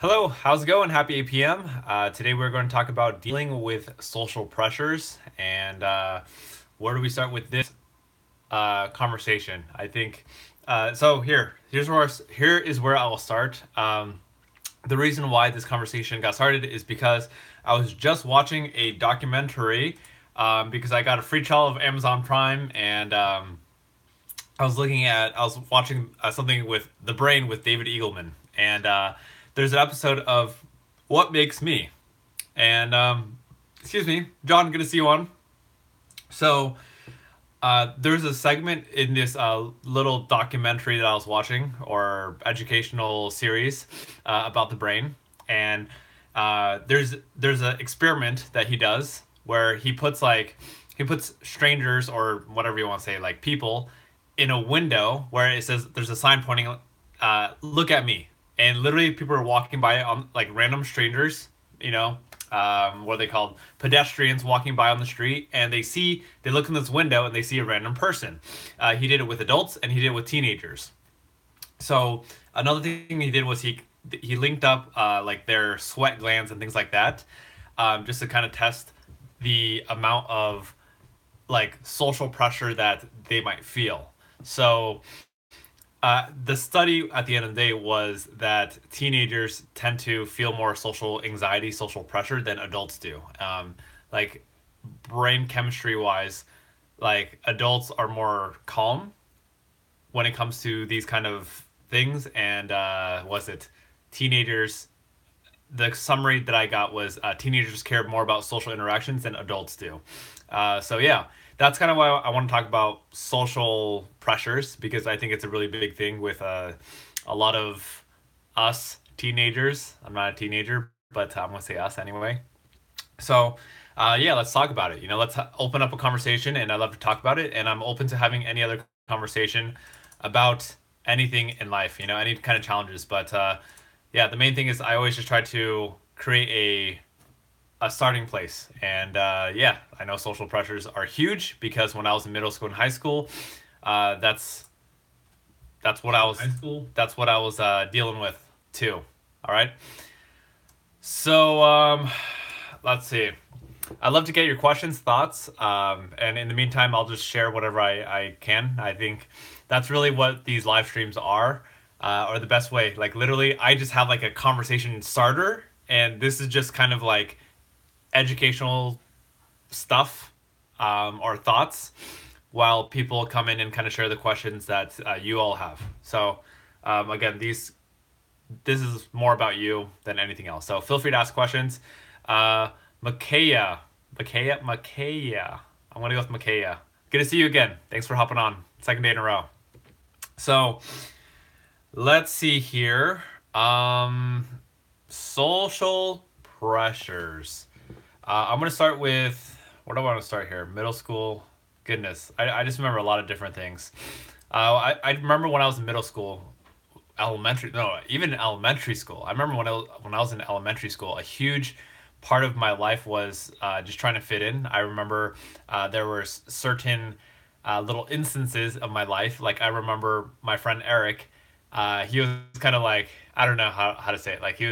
Hello, how's it going? Happy 8 p.m. Today we're going to talk about dealing with social pressures and where do we start with this conversation? I think here is where I will start. The reason why this conversation got started is because I was just watching a documentary because I got a free trial of Amazon Prime and I was watching something with The Brain with David Eagleman, and there's an episode of What Makes Me, and excuse me, John, good to see you on. So there's a segment in this little documentary that I was watching, or educational series about the brain, and there's an experiment that he does where he puts strangers or whatever you want to say, like people, in a window where it says there's a sign pointing, "Look at me," and literally people are walking by on like random strangers, you know, what are they called, pedestrians walking by on the street, and they look in this window and they see a random person. He did it with adults and he did it with teenagers. So another thing he did was he linked up like their sweat glands and things like that, just to kind of test the amount of like social pressure that they might feel. So the study at the end of the day was that teenagers tend to feel more social anxiety, social pressure than adults do. Like brain chemistry wise, like adults are more calm when it comes to these kind of things, and was it teenagers? The summary that I got was teenagers care more about social interactions than adults do. So yeah, that's kind of why I want to talk about social pressures because I think it's a really big thing with a lot of us teenagers. I'm not a teenager, but I'm gonna say us anyway. So yeah, let's talk about it. Let's open up a conversation, and I love to talk about it, and I'm open to having any other conversation about anything in life. Any kind of challenges, but yeah, the main thing is I always just try to create a starting place. And yeah, I know social pressures are huge because when I was in middle school and high school, that's that's what I was dealing with too. All right. So let's see. I'd love to get your questions, thoughts, and in the meantime, I'll just share whatever I can. I think that's really what these live streams are, or the best way. Like literally, I just have like a conversation starter, and this is just kind of like educational stuff or thoughts while people come in and kind of share the questions that you all have. So again, this is more about you than anything else. So feel free to ask questions. Makaya, Makaya. I'm gonna go with Makaya. Good to see you again. Thanks for hopping on. Second day in a row. So let's see here. Social pressures. I'm gonna start with what do I want to start here? Middle school. Goodness, I just remember a lot of different things. I remember when I was in middle school, even in elementary school. I remember when I was in elementary school, a huge part of my life was just trying to fit in. I remember there were certain little instances of my life. Like I remember my friend Eric. He was kind of like, I don't know how to say it. Like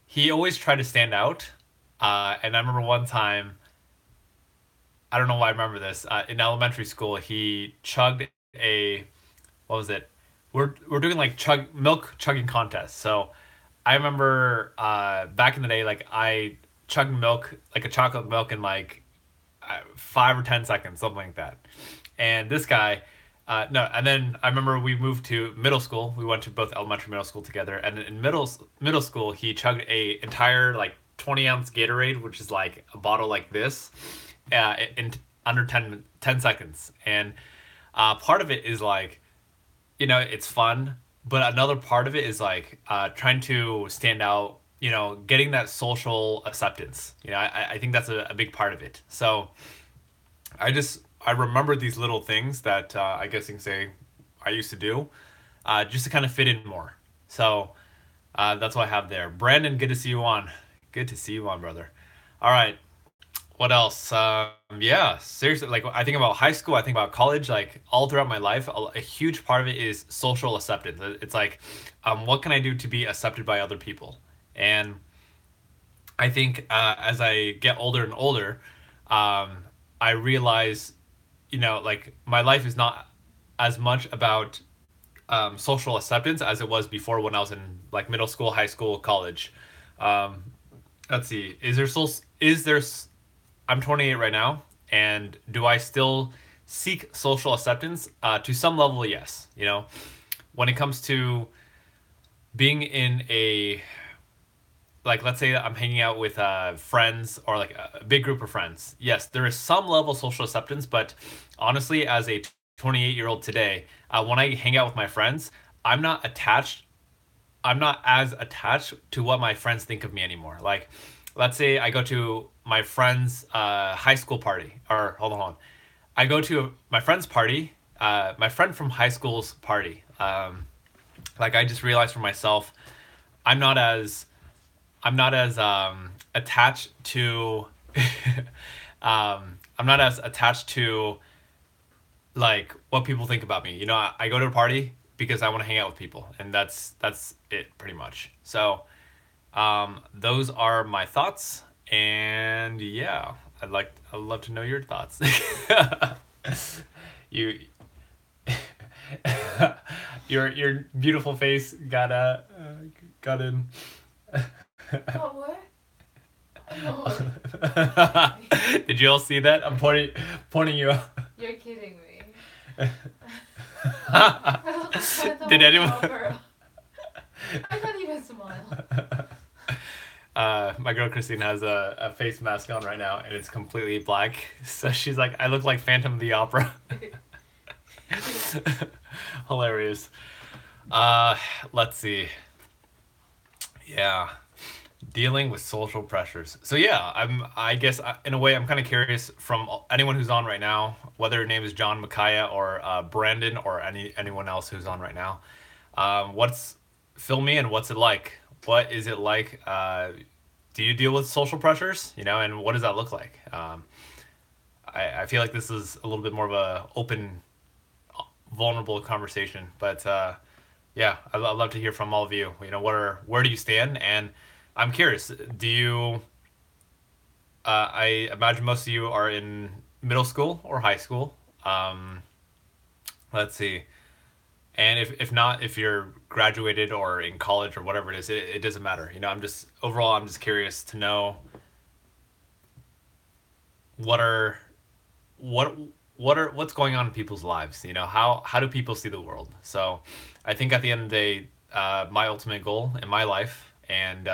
he always tried to stand out. And I remember one time, I don't know why I remember this. In elementary school, he chugged a, what was it? We're doing like milk chugging contests. So I remember back in the day, like I chugged milk, like a chocolate milk, in like 5 or 10 seconds, something like that. And this guy, no, and then I remember we moved to middle school. We went to both elementary and middle school together. And in middle school, he chugged a entire like 20-ounce Gatorade, which is like a bottle like this, in under 10 seconds. And part of it is like, it's fun, but another part of it is like trying to stand out, getting that social acceptance. I think that's a big part of it. So I remember these little things that I guess you can say I used to do just to kind of fit in more. So that's what I have there. Brandon, good to see you on. Good to see you on, brother. All right. What else? Yeah, seriously. Like I think about high school, I think about college. Like all throughout my life, a huge part of it is social acceptance. It's like, what can I do to be accepted by other people? And I think as I get older and older, um, I realize, like my life is not as much about social acceptance as it was before when I was in like middle school, high school, college. Um, let's see. Is there I'm 28 right now, and do I still seek social acceptance? To some level, yes. When it comes to being in a, like, let's say I'm hanging out with friends or like a big group of friends. Yes, there is some level of social acceptance, but honestly, as a 28-year-old today, when I hang out with my friends, I'm not attached I'm not as attached to what my friends think of me anymore. Like, let's say I go to my friend's high school party, or hold on, I go to my friend's party, my friend from high school's party. Like, I just realized for myself, I'm not as attached to, I'm not as attached to like what people think about me. I go to a party because I want to hang out with people, and that's it pretty much. So, those are my thoughts, and yeah, I'd love to know your thoughts. you, your beautiful face got in. Oh, what? Oh, Did you all see that? I'm pointing you out. you're kidding me. Did anyone? I can't even smile. My girl Christine has a face mask on right now, and it's completely black. So she's like, I look like Phantom of the Opera. Hilarious. Let's see. Yeah, dealing with social pressures. So yeah, I guess in a way I'm kind of curious from anyone who's on right now, whether your name is John, Micaiah, or Brandon, or anyone else who's on right now. What's Fill me in. What's it like? What is it like? Do you deal with social pressures? And what does that look like? I feel like this is a little bit more of a open, vulnerable conversation, but yeah, I'd love to hear from all of you. Where do you stand? And I'm curious. Do you? I imagine most of you are in middle school or high school. Um, let's see. And if not, if you're graduated or in college or whatever it is, it doesn't matter. I'm just curious to know what are what what's going on in people's lives. How do people see the world? So, I think at the end of the day, my ultimate goal in my life and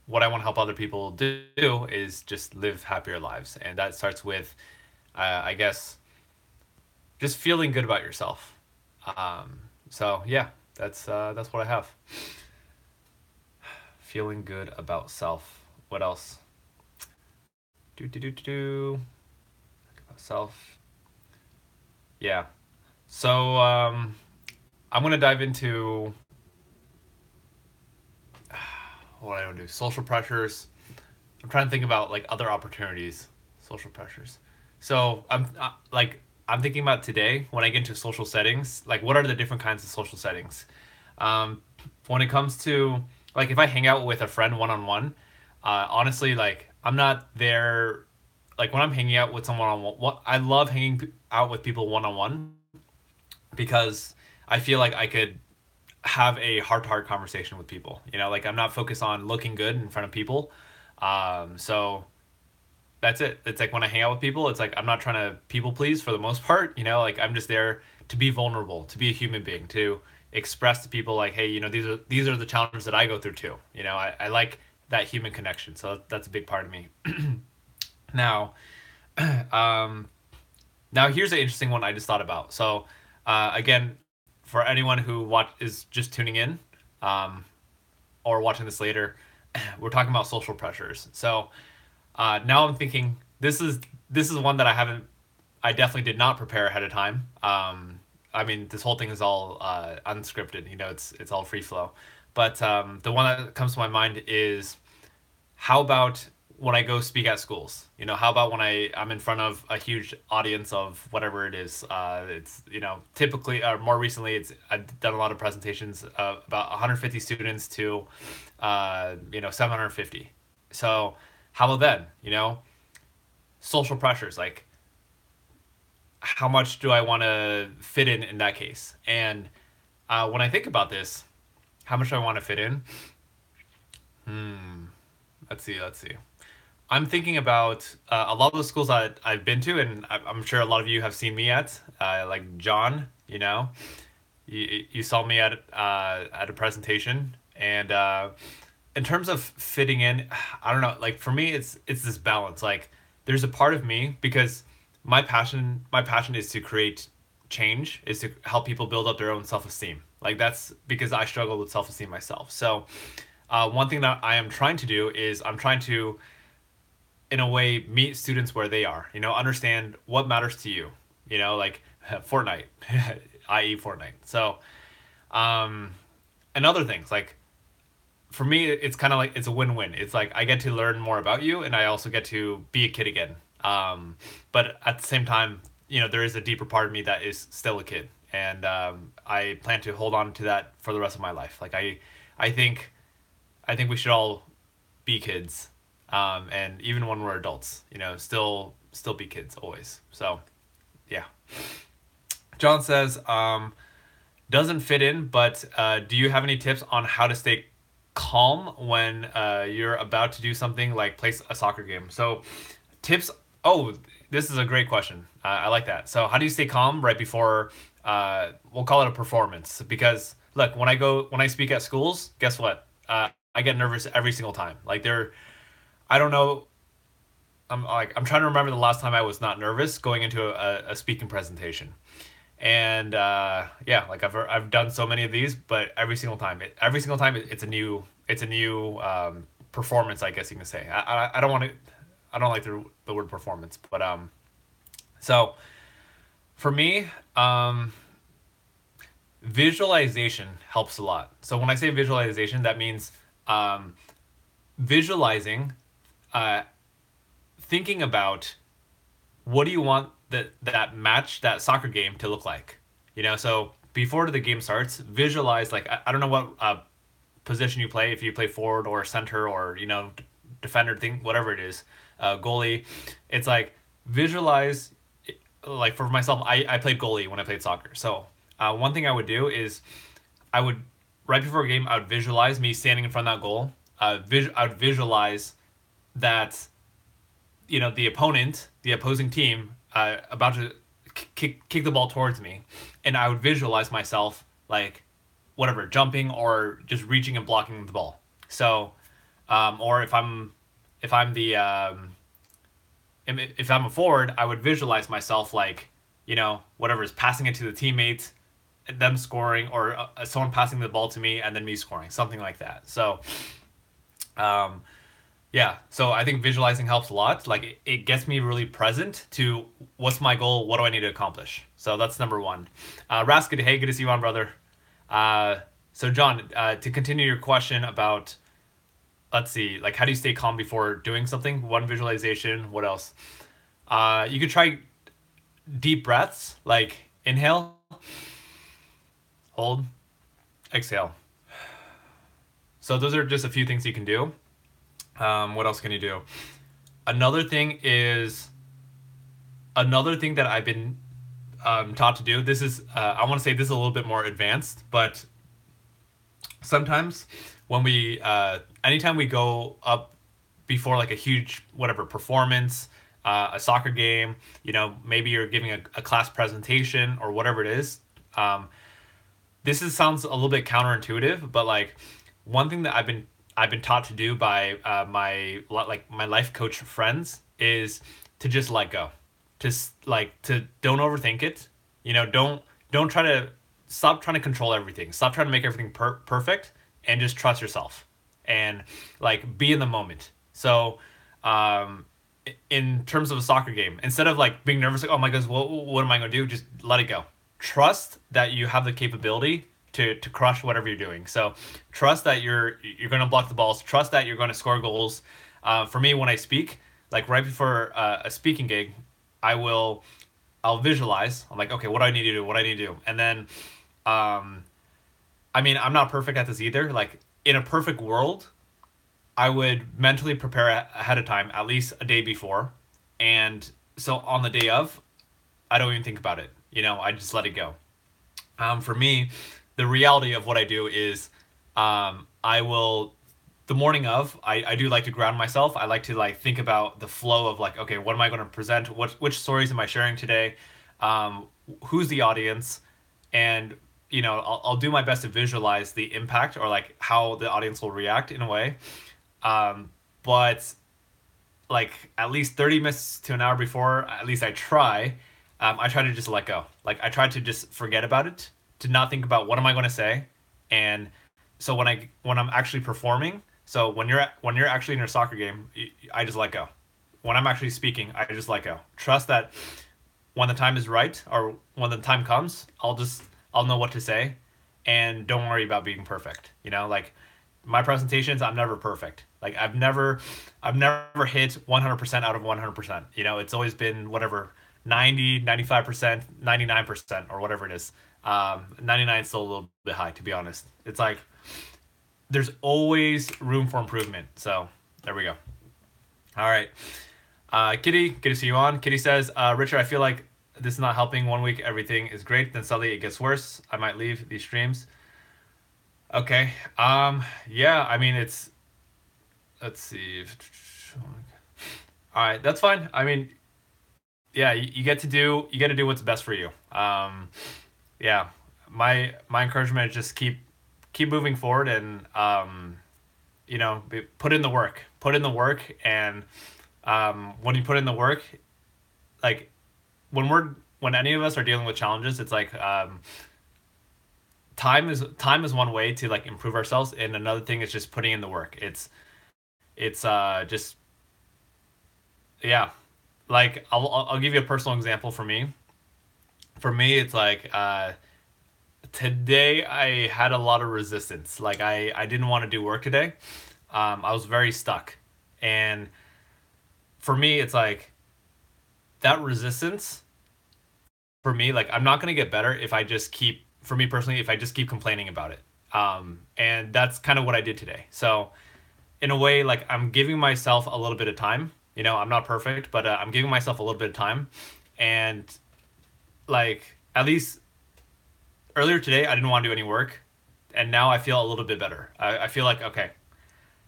what I want to help other people do is just live happier lives, and that starts with, I guess, just feeling good about yourself. So yeah, that's what I have. Feeling good about self. What else? Do about self. Yeah. So I'm gonna dive into what I don't do. Social pressures. I'm trying to think about like other opportunities. Social pressures. So I'm thinking about today when I get into social settings. Like, what are the different kinds of social settings? Um, when it comes to, like, if I hang out with a friend one on one, honestly, like, I'm not there. Like, when I'm hanging out with someone on one, I love hanging out with people one on one because I feel like I could have a heart to heart conversation with people. Like, I'm not focused on looking good in front of people. So that's it. It's like when I hang out with people, it's like I'm not trying to people please for the most part. Like, I'm just there to be vulnerable, to be a human being, to express to people like, hey, these are the challenges that I go through too. I like that human connection. So that's a big part of me. Now, um, now here's an interesting one I just thought about. So, again, for anyone who is just tuning in, um, or watching this later, we're talking about social pressures. So now I'm thinking this is one that I definitely did not prepare ahead of time. I mean, this whole thing is all unscripted. It's all free flow. But the one that comes to my mind is, how about when I go speak at schools? You know, how about when I'm in front of a huge audience of whatever it is? It's, you know, typically, or more recently, I've done a lot of presentations of about 150 students to, you know, 750. So how about then? You know, social pressures, like how much do I want to fit in that case? And when I think about this, how much do I want to fit in? Let's see. Let's see. I'm thinking about a lot of the schools that I've been to, and I'm sure a lot of you have seen me at, like John. You know, you saw me at a presentation, and in terms of fitting in, I don't know. Like for me, it's this balance. Like there's a part of me because my passion is to create change, is to help people build up their own self esteem. Like that's because I struggle with self esteem myself. So one thing that I am trying to do is I'm trying to, in a way, meet students where they are. You know, understand what matters to you. You know, like Fortnite, i.e. Fortnite. So, um, and other things like for me, it's kind of like it's a win-win. It's like I get to learn more about you, and I also get to be a kid again. But at the same time, you know, there is a deeper part of me that is still a kid, and I plan to hold on to that for the rest of my life. Like I think, I think we should all be kids, and even when we're adults, you know, still be kids always. So, yeah. John says, doesn't fit in, but do you have any tips on how to stay calm when you're about to do something like play a soccer game? So, tips. Oh, this is a great question. I like that. So, how do you stay calm right before? We'll call it a performance because look, when I speak at schools, guess what? I get nervous every single time. Like I don't know. I'm trying to remember the last time I was not nervous going into a speaking presentation. And yeah, like I've done so many of these, but every single time it's a new performance, I guess you can say. I don't want to, I don't like the word performance, but so for me, visualization helps a lot. So when I say visualization, that means um, visualizing, uh, thinking about what do you want that soccer game to look like. You know, so before the game starts, visualize like I don't know what position you play, if you play forward or center or, you know, defender thing, whatever it is, goalie. It's like visualize. Like for myself, I played goalie when I played soccer. So one thing I would do is I would, right before a game, I would visualize me standing in front of that goal. I would visualize that, you know, the opposing team, about to kick the ball towards me, and I would visualize myself like whatever, jumping or just reaching and blocking the ball. So, or if I'm the if I'm a forward, I would visualize myself like, you know, whatever is passing it to the teammates, them scoring, or someone passing the ball to me and then me scoring, something like that. So, um, yeah, so I think visualizing helps a lot. Like it gets me really present to what's my goal, what do I need to accomplish. So that's number one. Raskin, hey, good to see you on, brother. So John, to continue your question about, let's see, like how do you stay calm before doing something? One, visualization. What else? You could try deep breaths, like inhale, hold, exhale. So those are just a few things you can do. What else can you do? Another thing that I've been taught to do. This is I want to say this is a little bit more advanced, but sometimes when anytime we go up before like a huge whatever performance, a soccer game, you know, maybe you're giving a class presentation or whatever it is. Sounds a little bit counterintuitive, but like one thing that I've been taught to do by my life coach friends is to just let go, to don't overthink it. You know, don't try to stop trying to control everything. Stop trying to make everything perfect, and just trust yourself and like be in the moment. So, in terms of a soccer game, instead of like being nervous, like oh my goodness, what am I going to do? Just let it go. Trust that you have the capability to crush whatever you're doing. So trust that you're going to block the balls. Trust that you're going to score goals. For me, when I speak, like right before a speaking gig, I will I'll visualize. I'm like, okay, what do I need to do? What do I need to do? And then, um, I mean, I'm not perfect at this either. Like in a perfect world, I would mentally prepare ahead of time, at least a day before, and so on the day of, I don't even think about it. I just let it go. For me, the reality of what I do is, I will the morning of I do like to ground myself. I like to like think about the flow of like, okay, what am I going to present? Which stories am I sharing today? Who's the audience? And I'll do my best to visualize the impact or like how the audience will react in a way. But like at least 30 minutes to an hour before, at least I try to just let go. Like I try to just forget about it, to not think about what am I going to say. And so when I'm actually performing, so when you're actually in your soccer game, I just let go. When I'm actually speaking, I just let go. Trust that when the time is right or when the time comes, I'll know what to say, and don't worry about being perfect. Like my presentations, I'm never perfect. Like I've never hit 100% out of 100%. It's always been whatever 90, 95%, 99% or whatever it is. 99 is still a little bit high, to be honest. It's like there's always room for improvement. So there we go. All right. Kitty, good to see you on. Kitty says, Richard, I feel like this is not helping. One week everything is great, then suddenly it gets worse. I might leave these streams. Okay. Yeah, I mean let's see. All right, that's fine. I mean, yeah, you get to do what's best for you. Yeah. My encouragement is just keep moving forward and put in the work. Put in the work, and when you put in the work, like when any of us are dealing with challenges, it's like time is one way to like improve ourselves, and another thing is just putting in the work. It's just, yeah, like I'll give you a personal example. For me it's like today I had a lot of resistance. Like I didn't want to do work today. I was very stuck, and for me it's like that resistance. For me, like I'm not going to get better if I just keep for me personally, if I just keep complaining about it. And that's kind of what I did today. So in a way, like I'm giving myself a little bit of time. I'm not perfect, but I'm giving myself a little bit of time. And like at least earlier today, I didn't want to do any work, and now I feel a little bit better. I feel like, okay,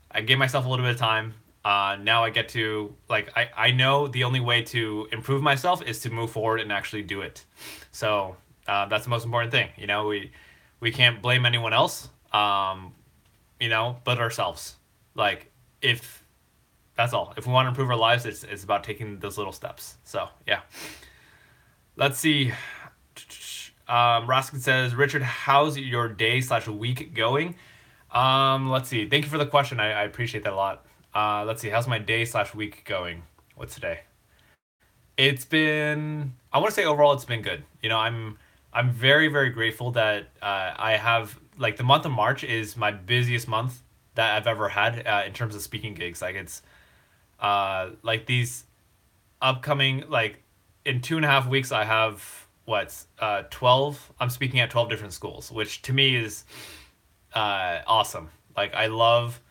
I gave myself a little bit of time. Now I get to like I know the only way to improve myself is to move forward and actually do it. So that's the most important thing. We can't blame anyone else. But ourselves. Like if that's all. If we want to improve our lives, it's about taking those little steps. So yeah. Let's see. Raskin says, Richard, how's your day/week going? Let's see. Thank you for the question. I appreciate that a lot. Let's see. How's my day/week going? What's today? It's been. I want to say overall, it's been good. I'm very very grateful that I have like the month of March is my busiest month that I've ever had in terms of speaking gigs. Like it's like these upcoming like in 2.5 weeks I have what 12. I'm speaking at 12 different schools, which to me is awesome. Like I love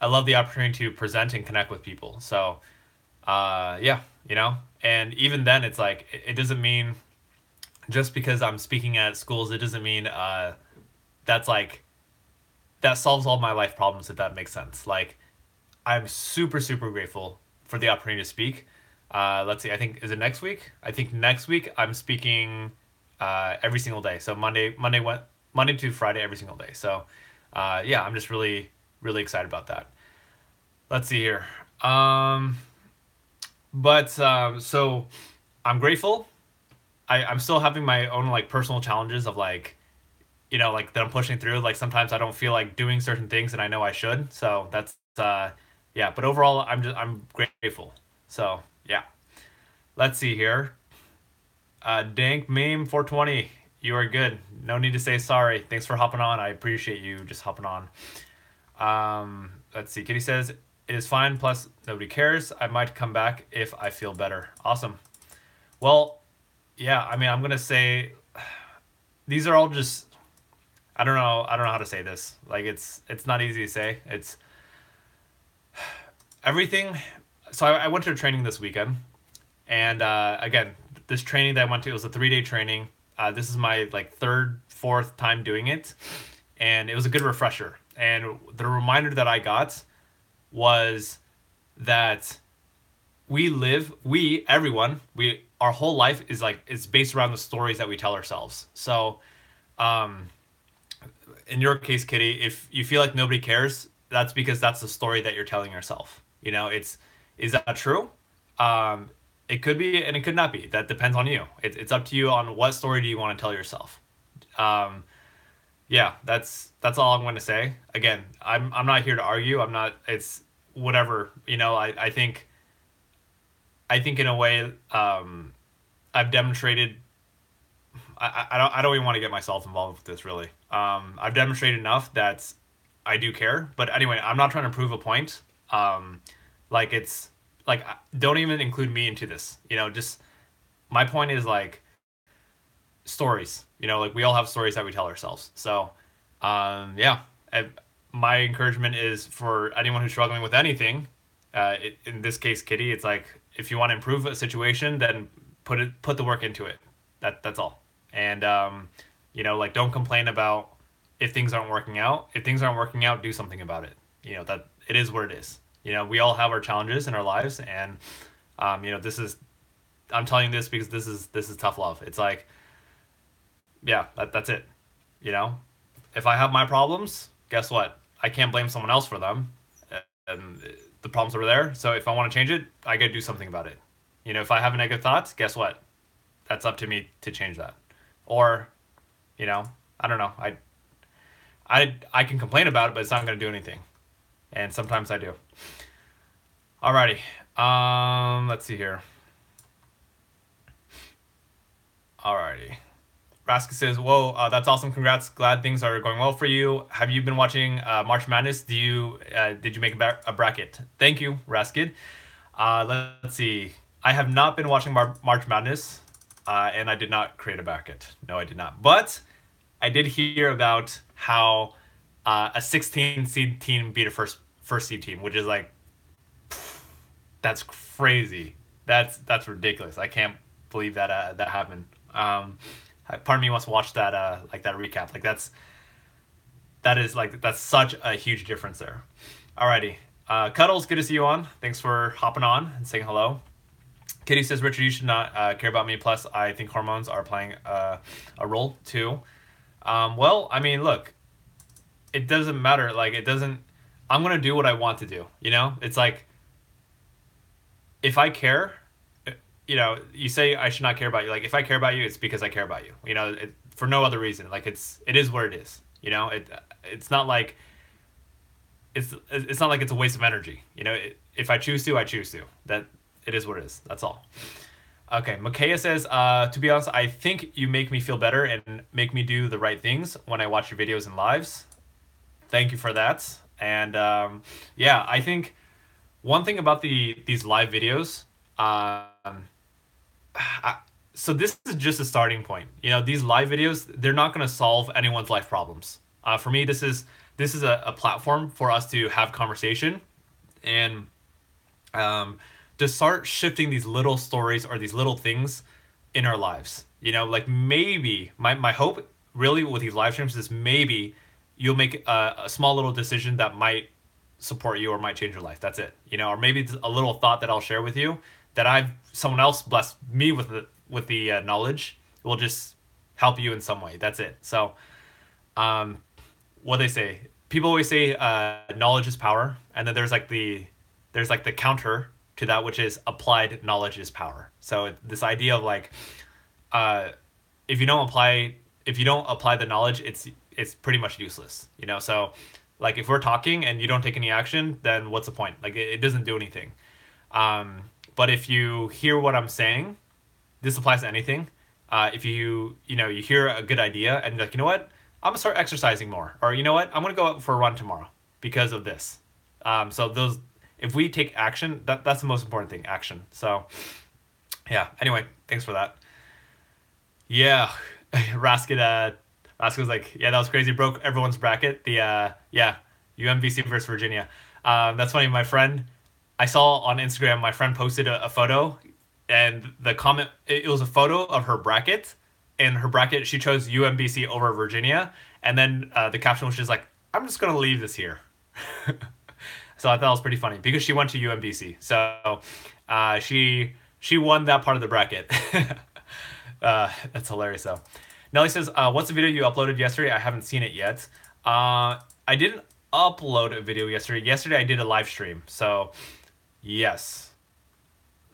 the opportunity to present and connect with people. So yeah, and even then it's like it doesn't mean just because I'm speaking at schools, it doesn't mean that's like that solves all my life problems, if that makes sense. Like I'm super super grateful for the opportunity to speak. Let's see. I think is it next week? I think next week I'm speaking every single day. So Monday to Friday every single day. So yeah, I'm just really really excited about that. Let's see here. But so I'm grateful. I'm still having my own like personal challenges of like like that I'm pushing through. Like sometimes I don't feel like doing certain things and I know I should. So that's yeah, but overall I'm grateful. So, yeah. Let's see here. Dank meme 420. You are good. No need to say sorry. Thanks for hopping on. I appreciate you just hopping on. Let's see. Kitty says, It is fine. Plus, nobody cares. I might come back if I feel better. Awesome. Well, yeah. I mean, I'm gonna say these are all just. I don't know. I don't know how to say this. Like, it's not easy to say. It's everything. So I went to a training this weekend, and again, this training that I went to, it was a 3-day training. This is my like third, fourth time doing it, and it was a good refresher. And the reminder that I got was that everyone, our whole life is like it's based around the stories that we tell ourselves. So, um, in your case, Kitty, if you feel like nobody cares, that's because that's the story that you're telling yourself. Is that true? Um, it could be, and it could not be. That depends on you. It's up to you on what story do you want to tell yourself. Um, yeah, that's all I'm going to say. Again, I'm not here to argue. I'm not. It's whatever. I think in a way, I've demonstrated. I don't even want to get myself involved with this really. I've demonstrated enough that I do care. But anyway, I'm not trying to prove a point. Like it's like don't even include me into this. Just my point is like stories. Like we all have stories that we tell ourselves. So, yeah. My encouragement is for anyone who's struggling with anything. In this case, Kitty, it's like if you want to improve a situation, then put the work into it. That's all. And like don't complain about if things aren't working out. If things aren't working out, do something about it. That it is what it is. We all have our challenges in our lives, and this is I'm telling you this because this is tough love. It's like yeah, that's it. You know, if I have my problems, guess what? I can't blame someone else for them. And the problems are there. So if I want to change it, I got to do something about it. If I have a negative thought, guess what? That's up to me to change that. Or, I don't know. I can complain about it, but it's not going to do anything. And sometimes I do. Alrighty. Let's see here. Alrighty. Raska says, "Whoa, that's awesome! Congrats! Glad things are going well for you. Have you been watching March Madness? Did you make a bracket? Thank you, Raskid. Let's see. I have not been watching March Madness, and I did not create a bracket. No, I did not. But I did hear about how a 16 seed team beat a first seed team, which is like that's crazy. That's ridiculous. I can't believe that that happened. Part of me wants to watch that that recap. Like that's such a huge difference there. Alrighty. Cuddles, good to see you on. Thanks for hopping on and saying hello. Kitty says, Richard, you should not care about me. Plus, I think hormones are playing a role too. Well, I mean, look, it doesn't matter. Like, it doesn't. I'm gonna do what I want to do. It's like if I care. You say I should not care about you. Like, if I care about you, it's because I care about you. For no other reason. Like, it is what it is. It's not like it's not like it's a waste of energy. If I choose to, I choose to. That it is what it is. That's all. Okay, Makaya says, to be honest, I think you make me feel better and make me do the right things when I watch your videos and lives. Thank you for that. And yeah, I think one thing about these live videos. So this is just a starting point. These live videos, they're not going to solve anyone's life problems. For me, this is a platform for us to have conversation and to start shifting these little stories or these little things in our lives. Like maybe my hope really with these live streams is maybe you'll make a small little decision that might support you or might change your life. That's it. Or maybe it's a little thought that I'll share with you that someone else blessed me with the knowledge will just help you in some way. That's it. So, what they say, people always say, knowledge is power, and then there's the counter to that, which is applied knowledge is power. So this idea of like, if you don't apply the knowledge, it's pretty much useless. So like if we're talking and you don't take any action, then what's the point? Like it doesn't do anything. But if you hear what I'm saying, this applies to anything. If you hear a good idea and you're like, you know what, I'm gonna start exercising more, or you know what, I'm gonna go out for a run tomorrow because of this. So if we take action, that's the most important thing, action. So yeah. Anyway, thanks for that. Yeah, Raskin was like, yeah, that was crazy. Broke everyone's bracket. The yeah, UMBC versus Virginia. That's funny. My friend, I saw on Instagram, my friend posted a photo, and the comment it was a photo of her bracket, and her bracket she chose UMBC over Virginia, and then the caption was just like, I'm just gonna leave this here. So I thought it was pretty funny because she went to UMBC. So she won that part of the bracket. That's hilarious though. Nelly says, "What's the video you uploaded yesterday? I haven't seen it yet. I didn't upload a video yesterday. Yesterday I did a live stream. So yes,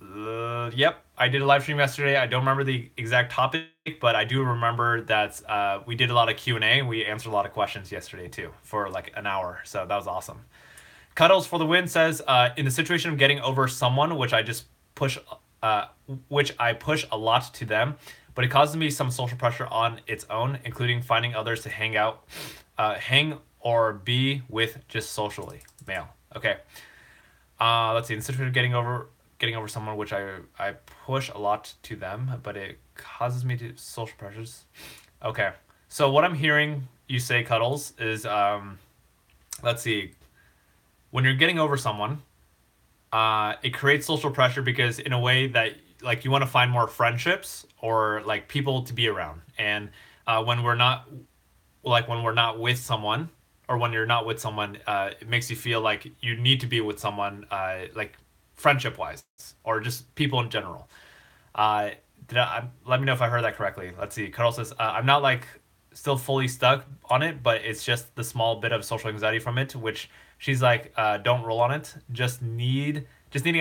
yep, I did a live stream yesterday. I don't remember the exact topic, but I do remember that we did a lot of Q&A. We answered a lot of questions yesterday too for like an hour. So that was awesome. Cuddles for the win says, in the situation of getting over someone, push, which I push a lot to them, but it causes me some social pressure on its own, including finding others to hang or be with just socially. Male. Okay. Let's see. In the situation of getting over someone, which I push a lot to them, but it causes me to social pressures. Okay. So what I'm hearing you say, Cuddles, is let's see. When you're getting over someone, it creates social pressure because in a way that like you want to find more friendships or like people to be around. And when we're not with someone or when you're not with someone, it makes you feel like you need to be with someone like friendship wise or just people in general. Let me know if I heard that correctly. Let's see. Carol says, I'm not like still fully stuck on it, but it's just the small bit of social anxiety from it, which she's like, don't roll on it. Just needing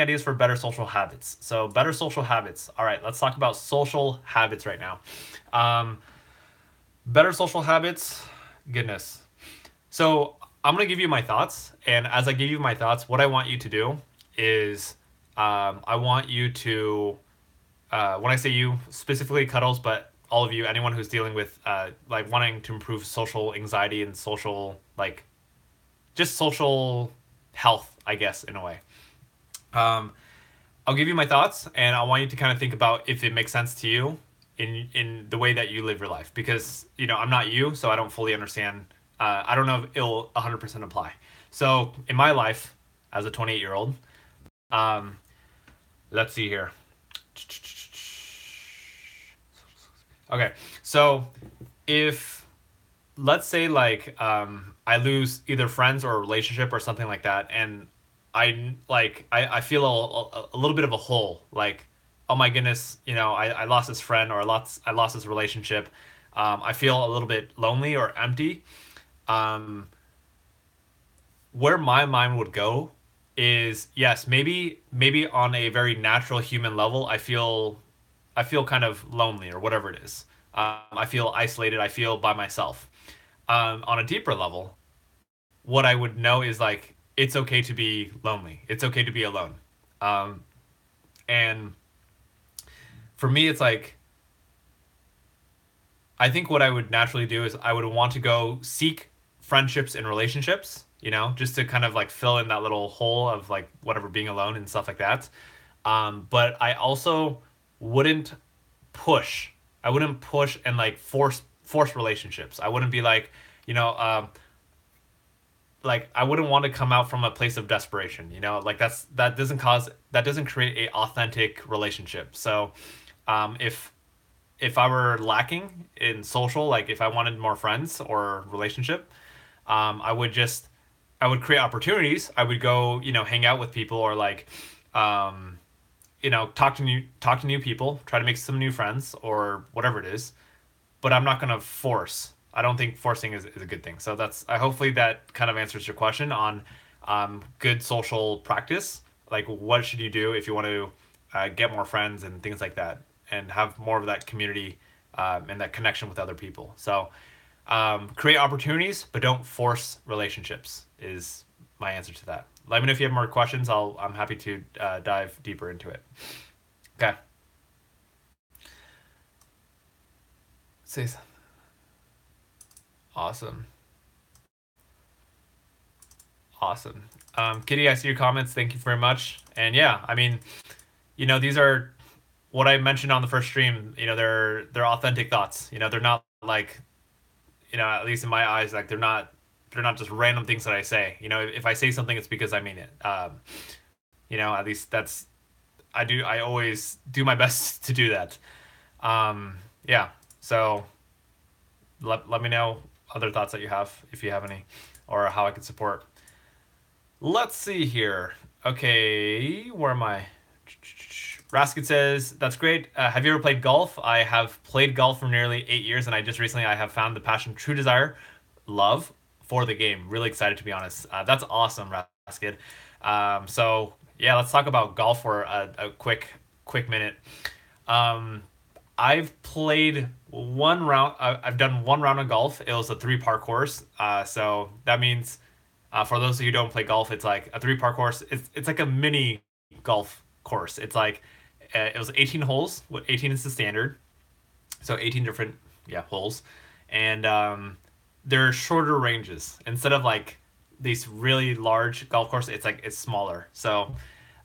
ideas for better social habits. So better social habits. All right, let's talk about social habits right now. Better social habits. Goodness. So I'm gonna give you my thoughts, and as I give you my thoughts, what I want you to do is, I want you to, when I say you specifically, Cuddles, but all of you, anyone who's dealing with like wanting to improve social anxiety and social like just social health, I guess, in a way. I'll give you my thoughts, and I want you to kind of think about if it makes sense to you in the way that you live your life. Because I'm not you, so I don't fully understand. I don't know if it'll 100% apply. So in my life, as a 28-year-old, let's see here. Okay, so if let's say like I lose either friends or a relationship or something like that, and I feel a little bit of a hole, like, oh my goodness, I lost this friend or I lost this relationship. I feel a little bit lonely or empty. Um, where my mind would go is, yes, maybe on a very natural human level, I feel kind of lonely or whatever it is. I feel isolated. I feel by myself. On a deeper level, what I would know is like it's okay to be lonely. It's okay to be alone. Um, and for me, it's like I think what I would naturally do is I would want to go seek friendships and relationships, just to kind of like fill in that little hole of like whatever being alone and stuff like that. But I also wouldn't push. I wouldn't push and like force relationships. I wouldn't be like, like I wouldn't want to come out from a place of desperation, like that doesn't create a authentic relationship. So if I were lacking in social, like if I wanted more friends or relationship, I would create opportunities. I would go, hang out with people or like talk to new people, try to make some new friends or whatever it is. But I'm not gonna force. I don't think forcing is a good thing. So I hopefully that kind of answers your question on good social practice. Like what should you do if you want to get more friends and things like that, and have more of that community and that connection with other people. So create opportunities, but don't force relationships is my answer to that. Let me know if you have more questions. I'm happy to dive deeper into it. Okay. Say something. Awesome. Awesome. Kitty, I see your comments. Thank you very much. And yeah, I mean, these are what I mentioned on the first stream. They're authentic thoughts. They're not like, at least in my eyes, like they're not just random things that I say. If I say something, it's because I mean it. At least that's I always do my best to do that. Yeah. So let me know other thoughts that you have, if you have any, or how I can support. Let's see here. Okay, where am I? Raskin says, that's great. Have you ever played golf? I have played golf for nearly 8 years, and I just recently I have found the passion, true desire, love for the game. Really excited, to be honest. That's awesome, Raskin. So yeah, let's talk about golf for a quick minute. I've played one round. I've done one round of golf. It was a 3-part course. So that means, for those of you who don't play golf, it's like a 3-part course. It's like a mini golf course. It's like it was 18 holes. What 18 is the standard. So 18 different holes, and they're shorter ranges instead of like these really large golf course. It's smaller. So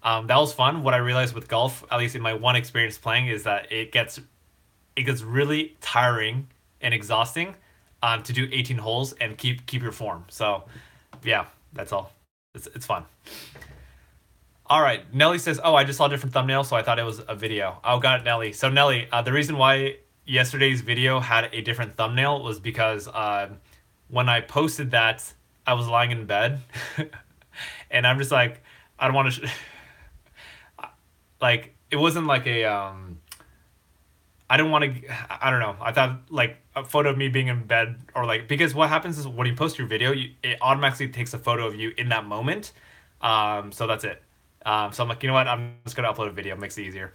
that was fun. What I realized with golf, at least in my one experience playing, is that it gets really tiring and exhausting to do 18 holes and keep your form. So yeah, that's all. It's fun. All right, Nelly says, "Oh, I just saw a different thumbnail, so I thought it was a video." Oh, got it, Nelly. So Nelly, the reason why yesterday's video had a different thumbnail was because when I posted that, I was lying in bed, and I'm just like, I don't want to. Like, it wasn't like a I don't want to. I don't know. I thought like a photo of me being in bed, or like, because what happens is when you post your video, it automatically takes a photo of you in that moment. So that's it. So I'm like, you know what? I'm just gonna upload a video. It makes it easier.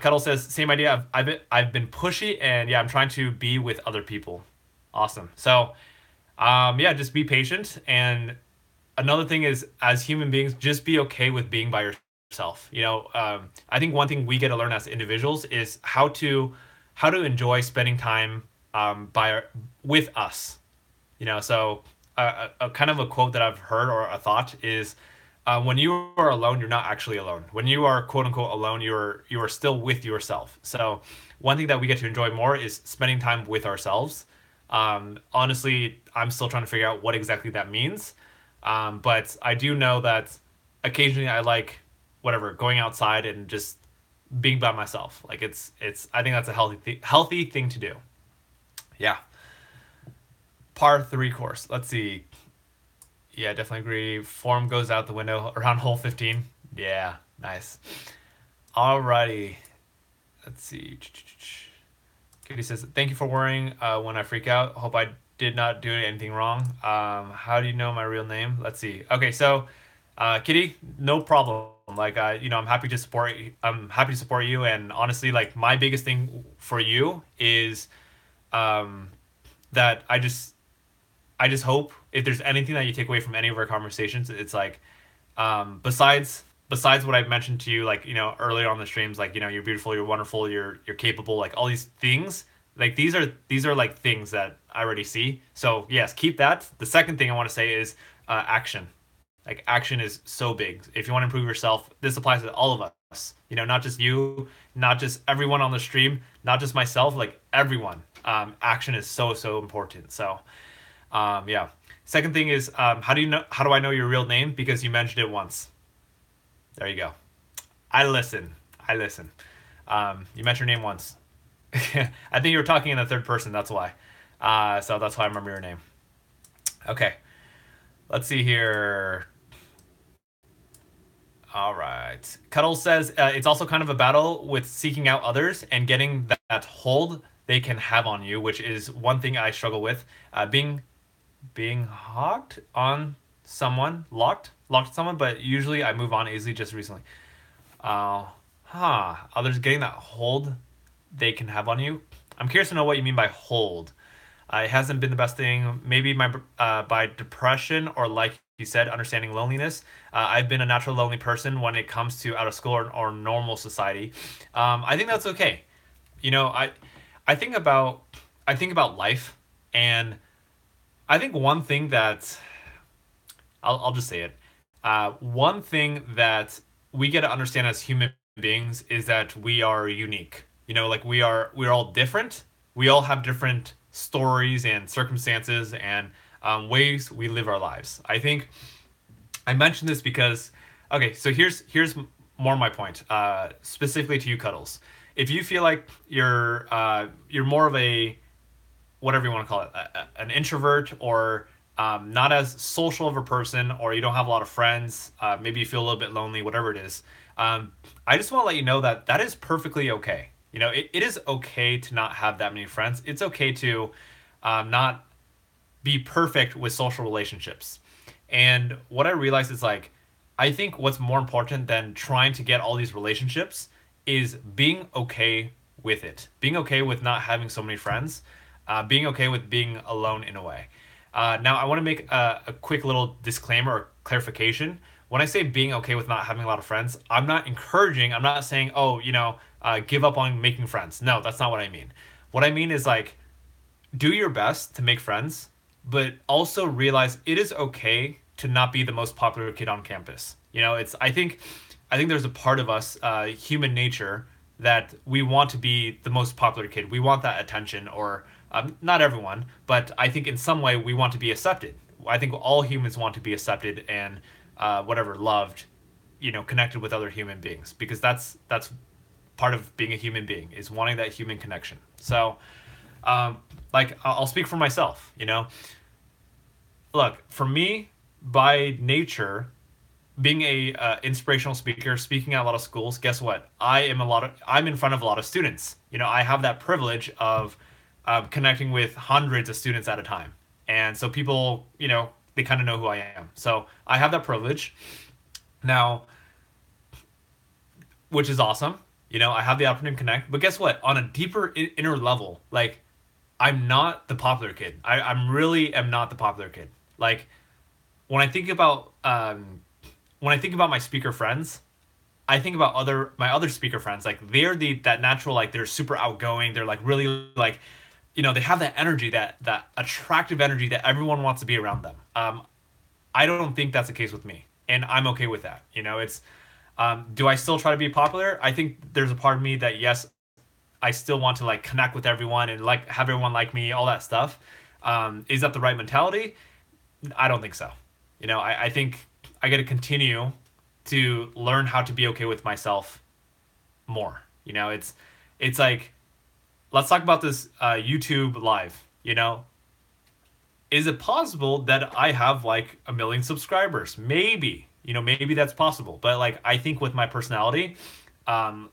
Cuddle says, same idea. I've been pushy, and yeah, I'm trying to be with other people. Awesome. So yeah, just be patient. And another thing is, as human beings, just be okay with being by yourself. I think one thing we get to learn as individuals is how to enjoy spending time with us. So a kind of a quote that I've heard, or a thought, is when you are alone, you're not actually alone. When you are quote unquote alone, you are still with yourself. So one thing that we get to enjoy more is spending time with ourselves. Honestly, I'm still trying to figure out what exactly that means. But I do know that occasionally I like going outside and just being by myself. Like it's I think that's a healthy thing to do. Yeah. Par 3 course. Let's see. Yeah, definitely agree. Form goes out the window around hole 15. Yeah, nice. Alrighty. Let's see. Kitty says, thank you for worrying when I freak out. Hope I did not do anything wrong. How do you know my real name? Let's see. Okay, so Kitty, no problem. Like, I'm happy to support you. I'm happy to support you. And honestly, like, my biggest thing for you is that I just hope, if there's anything that you take away from any of our conversations, it's like, besides what I've mentioned to you, like, earlier on the streams, like, you're beautiful, you're wonderful, you're capable, like all these things, like these are like things that I already see. So yes, keep that. The second thing I want to say is action. Like, action is so big. If you want to improve yourself, this applies to all of us. Not just you, not just everyone on the stream, not just myself, like everyone. Action is so important. So yeah. Second thing is, how do I know your real name? Because you mentioned it once. There you go. I listen. You mentioned your name once. I think you were talking in the third person. That's why. So that's why I remember your name. Okay. Let's see here. All right. Cuddle says, it's also kind of a battle with seeking out others and getting that hold they can have on you, which is one thing I struggle with. Being locked on someone, but usually I move on easily just recently. Others getting that hold they can have on you. I'm curious to know what you mean by hold. It hasn't been the best thing. Maybe by depression, or like you said, understanding loneliness. I've been a natural lonely person when it comes to out of school or normal society. I think that's okay. I think about life, and I think one thing that I'll just say it. One thing that we get to understand as human beings is that we are unique. Like we're all different. We all have different stories and circumstances and ways we live our lives. I think I mentioned this because, okay, so here's more my point, specifically to you, Cuddles. If you feel like you're more of a, whatever you want to call it, an introvert, or not as social of a person, or you don't have a lot of friends, maybe you feel a little bit lonely, whatever it is, I just want to let you know that that is perfectly okay. It is okay to not have that many friends. It's okay to not be perfect with social relationships. And what I realized is like, I think what's more important than trying to get all these relationships is being okay with it. Being okay with not having so many friends. Being okay with being alone in a way. Now, I want to make a quick little disclaimer or clarification. When I say being okay with not having a lot of friends, I'm not encouraging, I'm not saying, oh, give up on making friends. No, that's not what I mean. What I mean is like, do your best to make friends, but also realize it is okay to not be the most popular kid on campus. It's I think there's a part of us, human nature, that we want to be the most popular kid. We want that attention, or not everyone, but I think in some way we want to be accepted. I think all humans want to be accepted and whatever, loved, connected with other human beings, because that's part of being a human being, is wanting that human connection. So, like, I'll speak for myself. Look, for me, by nature, being a inspirational speaker, speaking at a lot of schools, guess what? I'm in front of a lot of students. I have that privilege of connecting with hundreds of students at a time, and so people, they kind of know who I am. So I have that privilege now, which is awesome. I have the opportunity to connect. But guess what? On a deeper inner level, like, I'm not the popular kid. I'm really am not the popular kid. Like, when I think about my speaker friends, I think about my other speaker friends. Like, they're that natural, like, they're super outgoing. They're like really like, they have that energy, that attractive energy that everyone wants to be around them. I don't think that's the case with me, and I'm okay with that. It's do I still try to be popular? I think there's a part of me that, yes, I still want to like connect with everyone and like have everyone like me, all that stuff. Is that the right mentality? I don't think so. I think I got to continue to learn how to be okay with myself more. It's like, let's talk about this YouTube live. Is it possible that I have like 1 million subscribers? Maybe. Maybe that's possible. But like, I think with my personality, I'm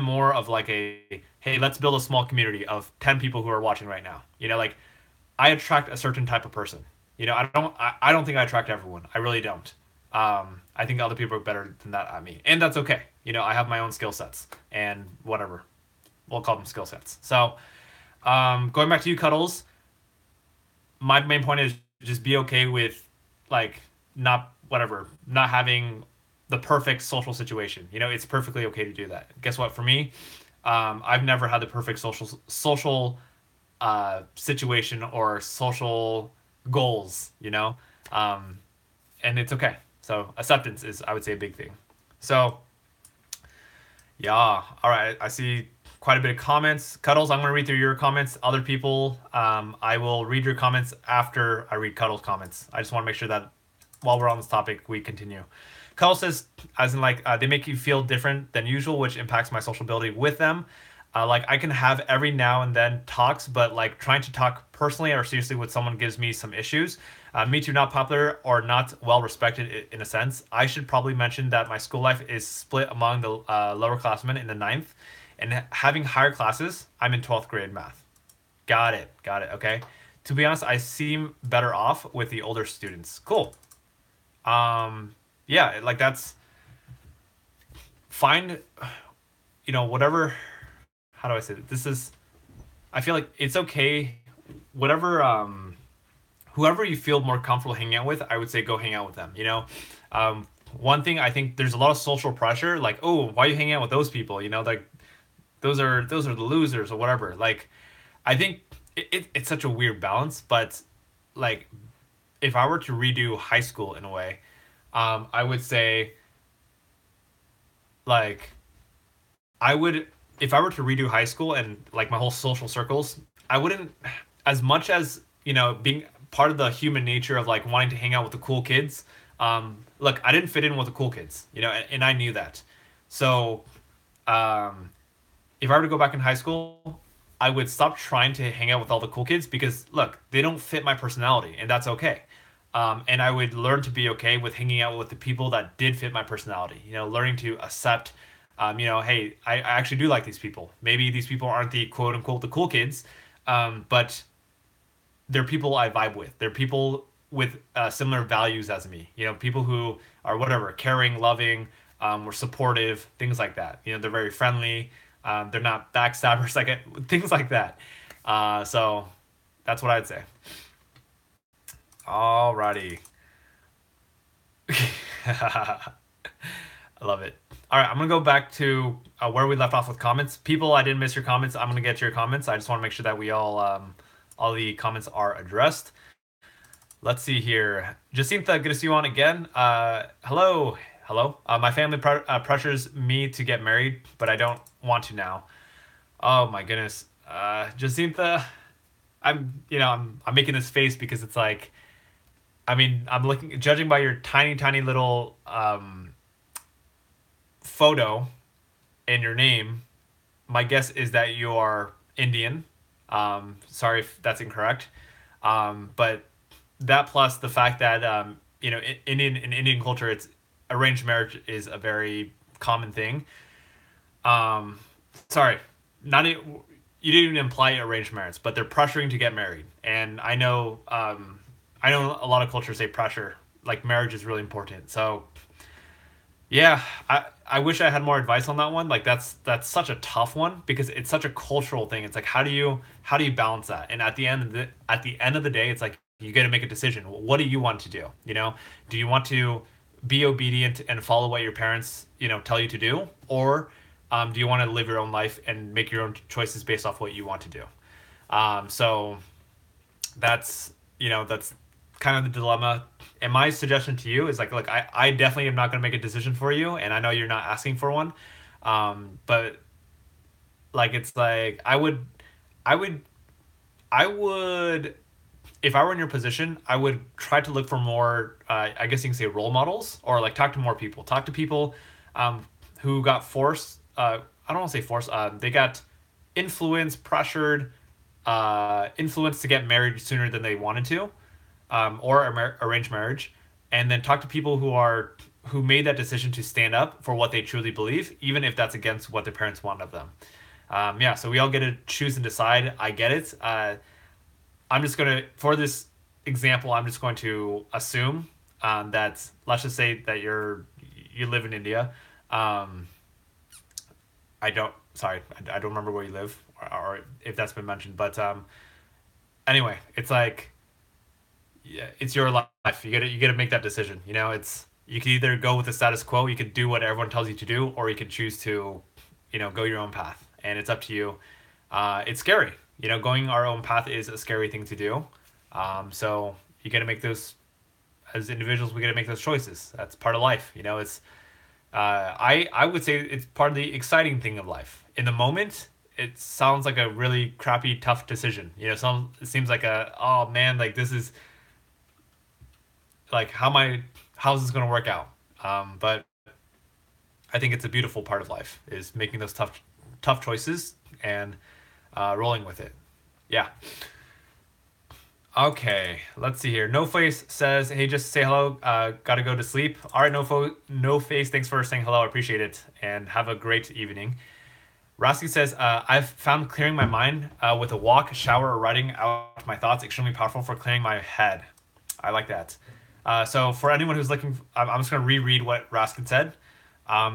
more of like hey, let's build a small community of 10 people who are watching right now. Like, I attract a certain type of person. I don't think I attract everyone. I really don't. I think other people are better than that at me, and that's okay. I have my own skill sets and whatever. We'll call them skill sets. So, going back to you, Cuddles, my main point is just be okay with like not having the perfect social situation. It's perfectly okay to do that. Guess what? For me, I've never had the perfect social situation or social goals. And it's okay. So acceptance is, I would say, a big thing. So yeah, all right. I see quite a bit of comments. Cuddles, I'm going to read through your comments. Other people, I will read your comments after I read Cuddles' comments. I just want to make sure that while we're on this topic, we continue. Cuddles says, as in like, they make you feel different than usual, which impacts my social ability with them. Like, I can have every now and then talks, but like trying to talk personally or seriously with someone gives me some issues. Me too, not popular or not well respected in a sense. I should probably mention that my school life is split among the lower classmen in the ninth, and having higher classes, I'm in 12th grade math. Got it. Okay. To be honest, I seem better off with the older students. Cool. Yeah, like that's find, whatever, how do I say it? I feel like it's okay. Whatever, whoever you feel more comfortable hanging out with, I would say go hang out with them. One thing, I think there's a lot of social pressure, like, oh, why are you hanging out with those people? Like those are the losers or whatever. Like, I think it's such a weird balance, but like, if I were to redo high school in a way, I would say like I would if I were to redo high school and like my whole social circles, I wouldn't as much as, being part of the human nature of like wanting to hang out with the cool kids. Look, I didn't fit in with the cool kids, and I knew that. So, um, if I were to go back in high school, I would stop trying to hang out with all the cool kids because look, they don't fit my personality, and that's okay. And I would learn to be okay with hanging out with the people that did fit my personality. Learning to accept, hey, I actually do like these people. Maybe these people aren't the quote unquote the cool kids, but they're people I vibe with. They're people with similar values as me. People who are whatever, caring, loving, or supportive, things like that. They're very friendly. They're not backstabbers, like things like that. So that's what I'd say. Alrighty. I love it. All right, I'm gonna go back to where we left off with comments. People, I didn't miss your comments. I'm gonna get to your comments. I just want to make sure that we all the comments are addressed. Let's see here. Jacinta, good to see you on again. Hello, hello. My family pressures me to get married, but I don't want to now. Oh my goodness, Jacinta, I'm making this face because it's like, I mean, judging by your tiny, tiny little photo and your name, my guess is that you are Indian. Sorry if that's incorrect. But that plus the fact that in Indian culture, it's arranged marriage is a very common thing. Sorry, not e- you didn't even imply arranged marriage, but they're pressuring to get married, and I know a lot of cultures say pressure like marriage is really important. So yeah, I wish I had more advice on that one. Like that's such a tough one because it's such a cultural thing. It's like how do you balance that? And at the end of the day, it's like you got to make a decision. What do you want to do? Do you want to be obedient and follow what your parents tell you to do, or do you want to live your own life and make your own choices based off what you want to do? So that's kind of the dilemma. And my suggestion to you is like, look, I definitely am not going to make a decision for you, and I know you're not asking for one. But like, it's like I would, I would, if I were in your position, I would try to look for more. I guess you can say role models, or like talk to more people. Talk to people who got forced. I don't want to say forced. They got influenced, pressured, influenced to get married sooner than they wanted to, or arranged marriage, and then talk to people who made that decision to stand up for what they truly believe, even if that's against what their parents want of them. Yeah, so we all get to choose and decide. I get it. I'm just gonna, for this example, I'm just going to assume that, let's just say that you live in India. I don't remember where you live, or if that's been mentioned, but anyway, it's like, yeah, it's your life. You gotta make that decision. It's, you can either go with the status quo, you could do what everyone tells you to do, or you can choose to, go your own path, and it's up to you. It's scary. Going our own path is a scary thing to do. So you gotta make those, as individuals, we gotta make those choices. That's part of life. It's I would say it's part of the exciting thing of life. In the moment, it sounds like a really crappy, tough decision. It seems like oh man, like this is like how's this gonna work out? But I think it's a beautiful part of life is making those tough choices and rolling with it. Yeah. Okay, let's see here. No Face says, "Hey, just say hello. Gotta go to sleep." All right, No Face. Thanks for saying hello. I appreciate it, and have a great evening. Rasky says, "I've found clearing my mind with a walk, shower, or writing out my thoughts extremely powerful for clearing my head." I like that. So for anyone who's looking, I'm just gonna reread what Raskin said.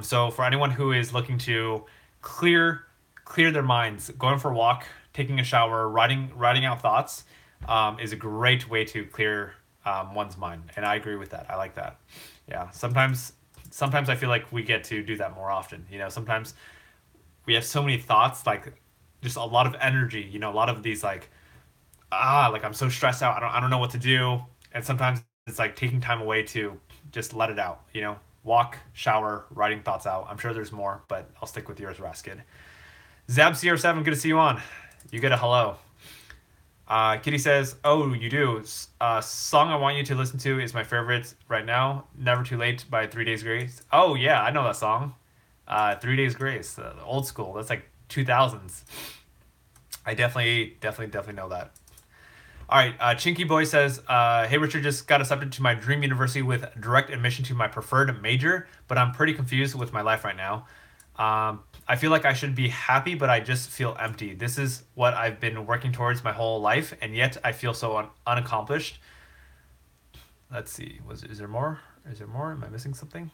So for anyone who is looking to clear their minds, going for a walk, taking a shower, writing out thoughts, is a great way to clear one's mind, and I agree with that. I like that. Yeah, sometimes I feel like we get to do that more often. Sometimes we have so many thoughts, like just a lot of energy. A lot of these like I'm so stressed out. I don't know what to do. and sometimes it's like taking time away to just let it out. You know, walk, shower, writing thoughts out. I'm sure there's more, but I'll stick with yours, Raskid. Zab CR7, good to see you on. You get a hello. Kitty says, "Oh, you do. Song I want you to listen to is my favorite right now. Never Too Late by 3 Days Grace. Oh yeah, I know that song. 3 Days Grace, the old school. That's like 2000s. I definitely know that. All right, Chinky Boy says, "Hey Richard, just got accepted to my dream university with direct admission to my preferred major, but I'm pretty confused with my life right now. I feel like I should be happy, but I just feel empty. This is what I've been working towards my whole life, and yet I feel so unaccomplished." Let's see. Is there more? Is there more? Am I missing something?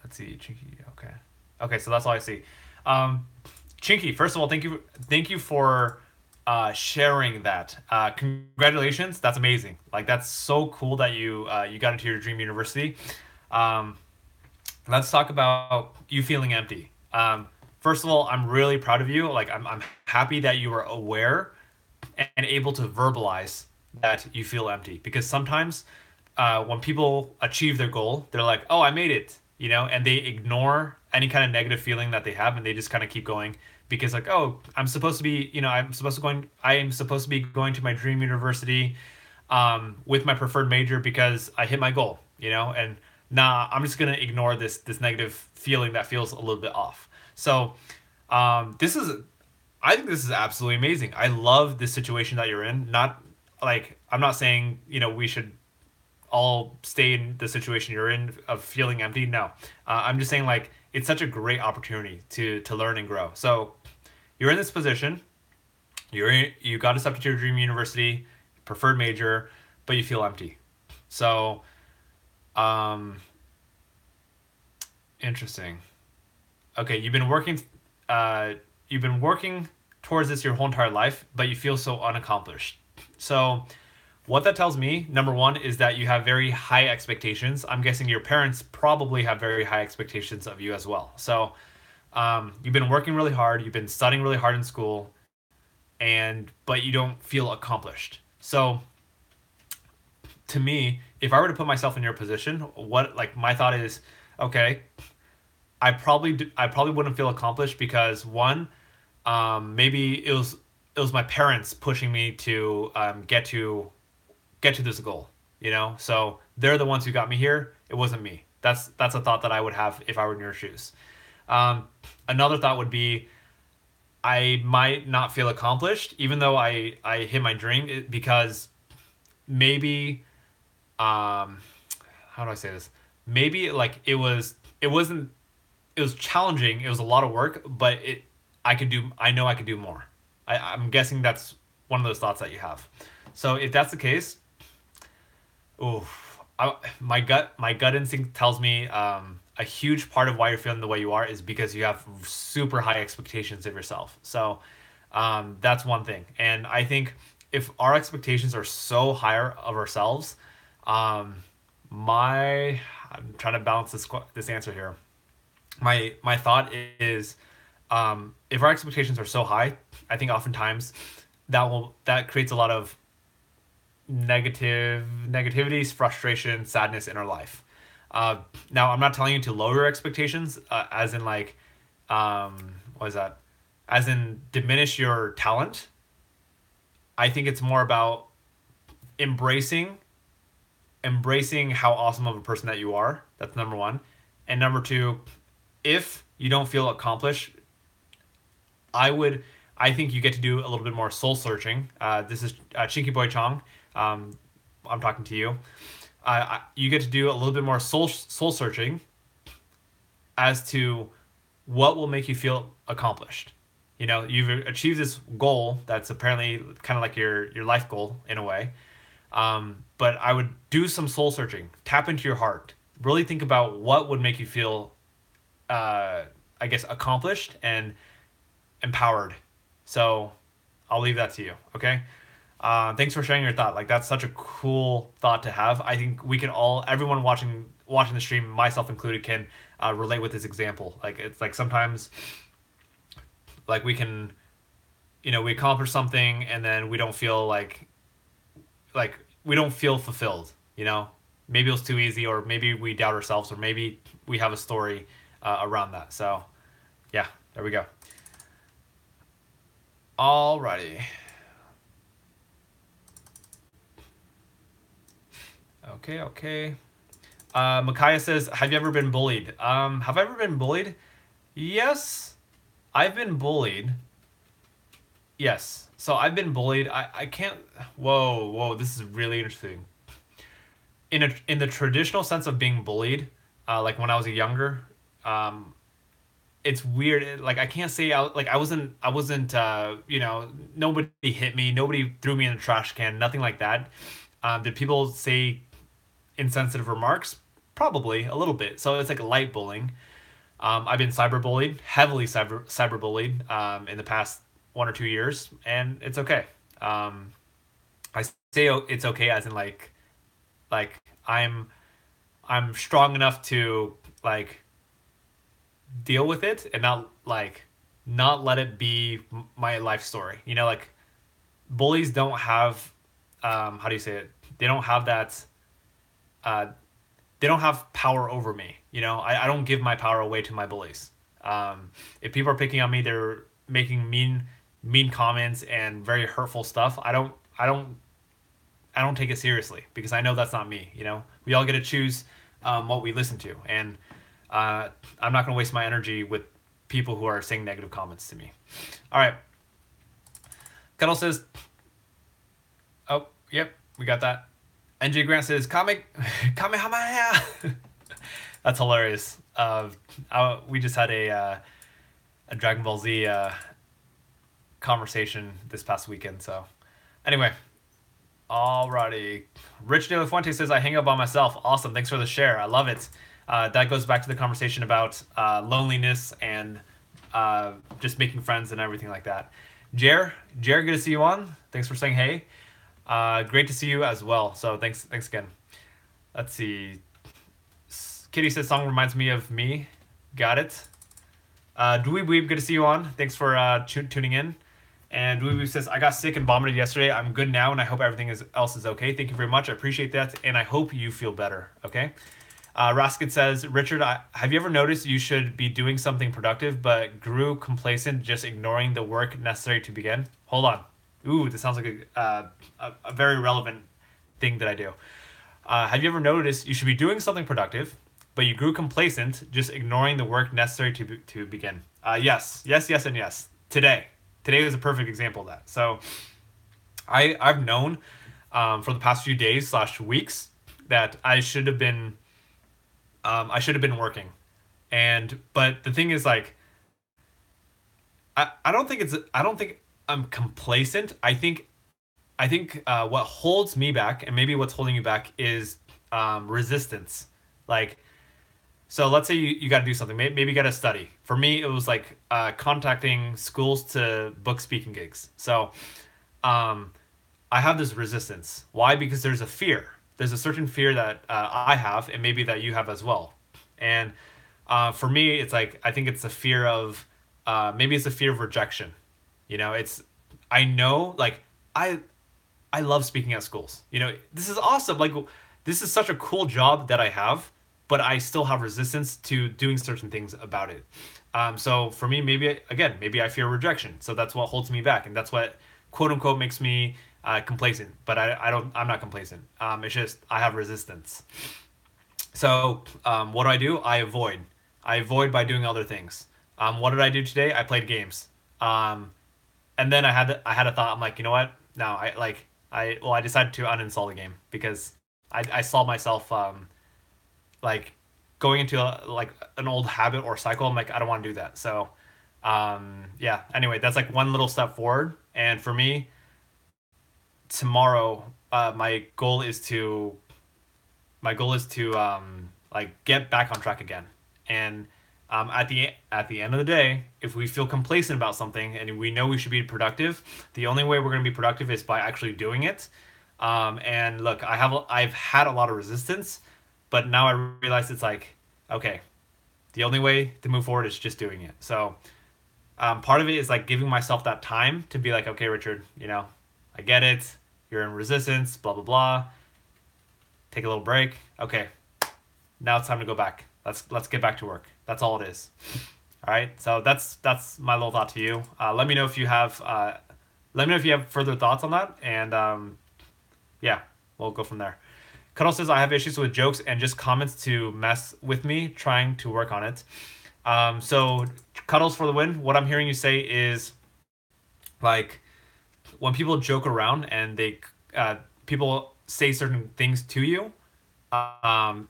Let's see. Chinky. Okay. Okay. So that's all I see. Um, Chinky. First of all, thank you for sharing that. Congratulations. That's amazing. Like that's so cool that you got into your dream university. Um, let's talk about you feeling empty. First of all, I'm really proud of you. Like I'm happy that you are aware and able to verbalize that you feel empty because sometimes when people achieve their goal, they're like, "Oh, I made it," you know, and they ignore any kind of negative feeling that they have, and they just kind of keep going because, like, "Oh, I'm supposed to be, you know, I am supposed to be going to my dream university with my preferred major because I hit my goal," you know, and nah, I'm just gonna ignore this negative feeling that feels a little bit off. So, this is I think this is absolutely amazing. I love this situation that you're in. Not like I'm not saying, you know, we should all stay in the situation you're in of feeling empty. No, I'm just saying like it's such a great opportunity to learn and grow. So you're in this position. You got accepted to your dream university, preferred major, but you feel empty. So, um, interesting. Okay, you've been working towards this your whole entire life, but you feel so unaccomplished. So, what that tells me, number one, is that you have very high expectations. I'm guessing your parents probably have very high expectations of you as well. So, you've been working really hard, you've been studying really hard in school, and but you don't feel accomplished. So, to me, if I were to put myself in your position, what like my thought is, okay, I probably wouldn't feel accomplished because one, maybe it was my parents pushing me to get to this goal. You know, so they're the ones who got me here. It wasn't me. That's a thought that I would have if I were in your shoes. Um, Another thought would be I might not feel accomplished, even though I hit my dream because maybe how do I say this? Maybe like it wasn't it was challenging. It was a lot of work, but I know I could do more. I'm guessing that's one of those thoughts that you have. So if that's the case, oof, my gut instinct tells me a huge part of why you're feeling the way you are is because you have super high expectations of yourself. So that's one thing, and I think if our expectations are so higher of ourselves, um, my I'm trying to balance this answer here. My thought is if our expectations are so high, I think oftentimes that creates a lot of negativities, frustration, sadness in our life. Now, I'm not telling you to lower your expectations, as in like, what is that? As in diminish your talent. I think it's more about embracing how awesome of a person that you are. That's number one, and number two, if you don't feel accomplished, I would. I think you get to do a little bit more soul searching. This is Chinky Boy Chong. Um, I'm talking to you. You get to do a little bit more soul searching as to what will make you feel accomplished. You know, you've achieved this goal that's apparently kind of like your life goal in a way. But I would do some soul searching, tap into your heart, really think about what would make you feel, I guess, accomplished and empowered. So I'll leave that to you. Okay. Thanks for sharing your thought. Like that's such a cool thought to have. I think we can all, everyone watching the stream, myself included, can relate with this example. Like it's like sometimes, like we can, you know, we accomplish something and then we don't feel like we don't feel fulfilled. Maybe it was too easy, or maybe we doubt ourselves, or maybe we have a story around that. So yeah, there we go. Alrighty. Okay. Micaiah says, have you ever been bullied? Have I ever been bullied? Yes, I've been bullied. Yes. So I've been bullied. I can't. Whoa. This is really interesting. In the traditional sense of being bullied, like when I was younger, it's weird. Like I can't say I wasn't. Nobody hit me. Nobody threw me in a trash can. Nothing like that. Did people say insensitive remarks? Probably a little bit. So it's like light bullying. I've been cyberbullied, heavily cyberbullied in the past 1 or 2 years, and it's okay. I say it's okay as in like I'm strong enough to like deal with it and not let it be my life story. Like bullies don't have how do you say it? They don't have that. Uh, they don't have power over me. I don't give my power away to my bullies. If people are picking on me, they're making mean comments and very hurtful stuff. I don't take it seriously because I know that's not me. We all get to choose what we listen to, and I'm not going to waste my energy with people who are saying negative comments to me. All right. Kettle says, oh, yep, we got that. NJ Grant says, Kamehameha. That's hilarious. We just had a Dragon Ball Z conversation this past weekend. So, anyway, alrighty. Rich De La Fuente says, I hang out by myself. Awesome. Thanks for the share. I love it. That goes back to the conversation about loneliness and just making friends and everything like that. Jer, good to see you on. Thanks for saying hey. Great to see you as well. So thanks again. Let's see. Kitty says song reminds me of me. Got it. Dweeb Weeb, good to see you on. Thanks for tuning in. And Dweeb Weeb says, I got sick and vomited yesterday. I'm good now, and I hope everything else is okay. Thank you very much. I appreciate that, and I hope you feel better. Okay. Raskin says, Richard, have you ever noticed you should be doing something productive, but grew complacent, just ignoring the work necessary to begin? Hold on. Ooh, this sounds like a very relevant thing that I do. Have you ever noticed you should be doing something productive, but you grew complacent, just ignoring the work necessary to begin? Yes, and yes. Today was a perfect example of that. So I've known for the past few days / weeks that I should have been working, but the thing is, like, I don't think I'm complacent. I think what holds me back, and maybe what's holding you back, is resistance. Like, so let's say you got to do something. Maybe you got to study. For me, it was like contacting schools to book speaking gigs. So I have this resistance. Why? Because there's a fear. There's a certain fear that I have, and maybe that you have as well. And for me, it's like, I think it's a fear of maybe it's a fear of rejection. I know, like, I love speaking at schools. This is awesome. Like, this is such a cool job that I have, but I still have resistance to doing certain things about it. So for me, maybe I fear rejection. So that's what holds me back, and that's what quote unquote makes me complacent. But I'm not complacent. It's just I have resistance. So what do? I avoid by doing other things. What did I do today? I played games. And then I had a thought. I'm like, you know what? No, I decided to uninstall the game because I saw myself like going into an old habit or cycle. I'm like, I don't want to do that. So yeah. Anyway, that's like one little step forward. And for me, tomorrow, my goal is to like get back on track again. And at the end of the day, if we feel complacent about something and we know we should be productive, the only way we're going to be productive is by actually doing it. And look, I've had a lot of resistance, but now I realize it's like, okay, the only way to move forward is just doing it. So part of it is like giving myself that time to be like, okay, Richard, I get it. You're in resistance, blah, blah, blah. take a little break. Okay, now it's time to go back. Let's get back to work. That's all it is. All right. So that's my little thought to you. Let me know if you have further thoughts on that, and yeah, we'll go from there. Cuddle says I have issues with jokes and just comments to mess with me. Trying to work on it. So Cuddles for the win. What I'm hearing you say is like when people joke around and they people say certain things to you, um,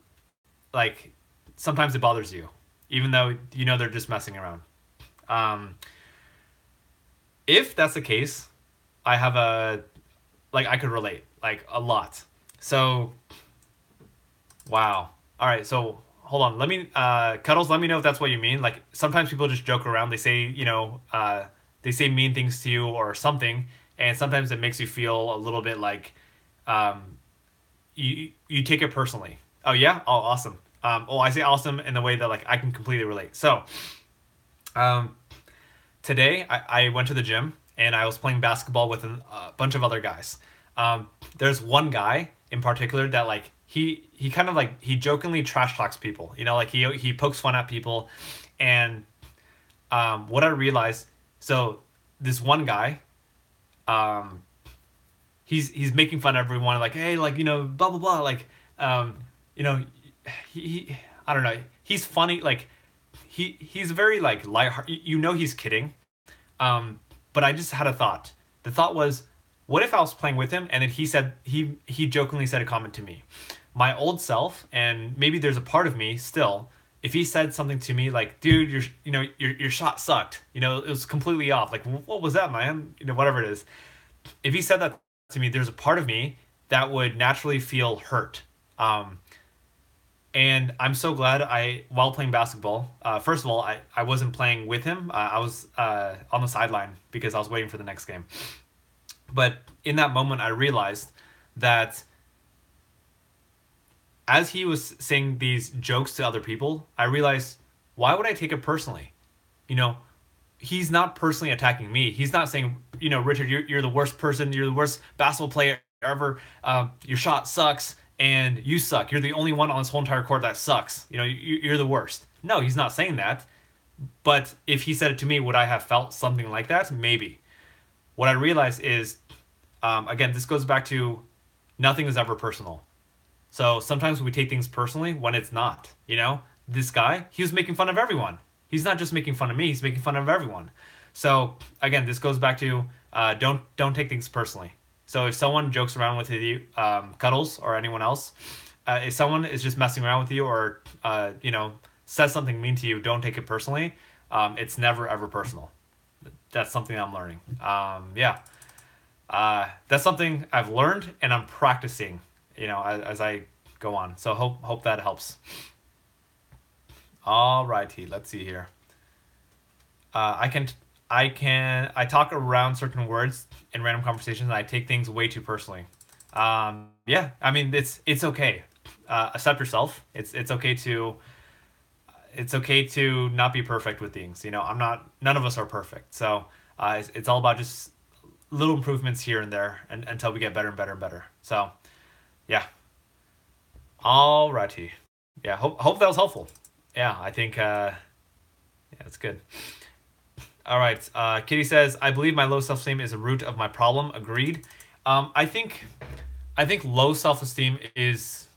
like sometimes it bothers you, even though you know they're just messing around. Um, if that's the case, I have a like I could relate like a lot. So wow. All right. So hold on. Let me Cuddles. Let me know if that's what you mean. Like sometimes people just joke around. They say they say mean things to you or something, and sometimes it makes you feel a little bit like um, you take it personally. Oh yeah. Oh awesome. I say awesome in the way that like I can completely relate. So um, today I went to the gym and I was playing basketball with a bunch of other guys. There's one guy in particular that like he kind of like he jokingly trash talks people. You know, like he pokes fun at people, and what I realized. So this one guy, um, he's making fun of everyone. Like hey, like blah blah blah. Like you know he I don't know. He's funny. Like he's very like lighthearted. He's kidding. But I just had a thought. The thought was, what if I was playing with him and then he jokingly said a comment to me, my old self, and maybe there's a part of me still. If he said something to me like, dude, your shot sucked. It was completely off. Like, what was that, man? Whatever it is. If he said that to me, there's a part of me that would naturally feel hurt. And I'm so glad while playing basketball, first of all, I wasn't playing with him. I was on the sideline because I was waiting for the next game. But in that moment, I realized that as he was saying these jokes to other people, I realized, why would I take it personally? He's not personally attacking me. He's not saying, Richard, you're the worst person. You're the worst basketball player ever. Your shot sucks. And you suck. You're the only one on this whole entire court that sucks. You're the worst. No, he's not saying that. But if he said it to me, would I have felt something like that? Maybe. What I realized is, again, this goes back to nothing is ever personal. So sometimes we take things personally when it's not. This guy, he was making fun of everyone. He's not just making fun of me. He's making fun of everyone. So again, this goes back to don't take things personally. So if someone jokes around with you, Cuddles or anyone else, if someone is just messing around with you or says something mean to you, don't take it personally. It's never ever personal. That's something I'm learning. That's something I've learned and I'm practicing. As I go on. So hope that helps. All righty, let's see here. I talk around certain words in random conversations and I take things way too personally. Yeah, I mean it's okay. Accept yourself. It's okay to not be perfect with things. None of us are perfect. So it's all about just little improvements here and there until we get better and better and better. So yeah. All righty. Yeah, hope that was helpful. Yeah, I think yeah, that's good. All right. Kitty says, I believe my low self-esteem is a root of my problem. Agreed. I think low self-esteem is.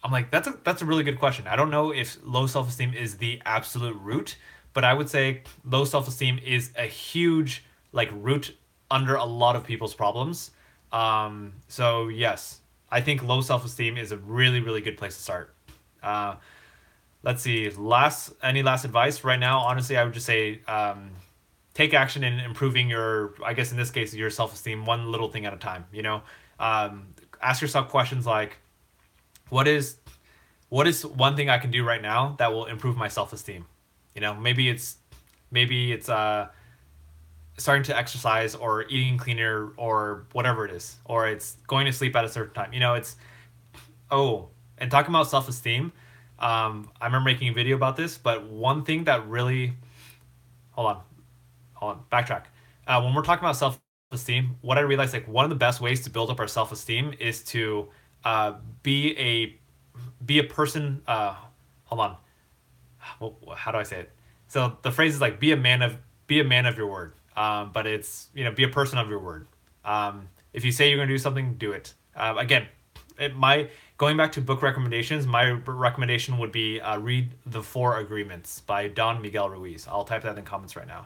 I'm like that's a really good question. I don't know if low self-esteem is the absolute root, but I would say low self-esteem is a huge like root under a lot of people's problems. So yes, I think low self-esteem is a really really good place to start. Let's see. Any last advice right now? Honestly, I would just say. Take action in improving I guess in this case, your self-esteem one little thing at a time, ask yourself questions like, what is one thing I can do right now that will improve my self-esteem? Maybe it's starting to exercise or eating cleaner or whatever it is, or it's going to sleep at a certain time. And talking about self-esteem, I remember making a video about this, but one thing that really, hold on, backtrack. When we're talking about self-esteem, what I realized, like one of the best ways to build up our self-esteem is to be a person. Hold on. How do I say it? So the phrase is like be a man of your word. But it's, be a person of your word. If you say you're going to do something, do it. Again, going back to book recommendations, my recommendation would be read The Four Agreements by Don Miguel Ruiz. I'll type that in the comments right now.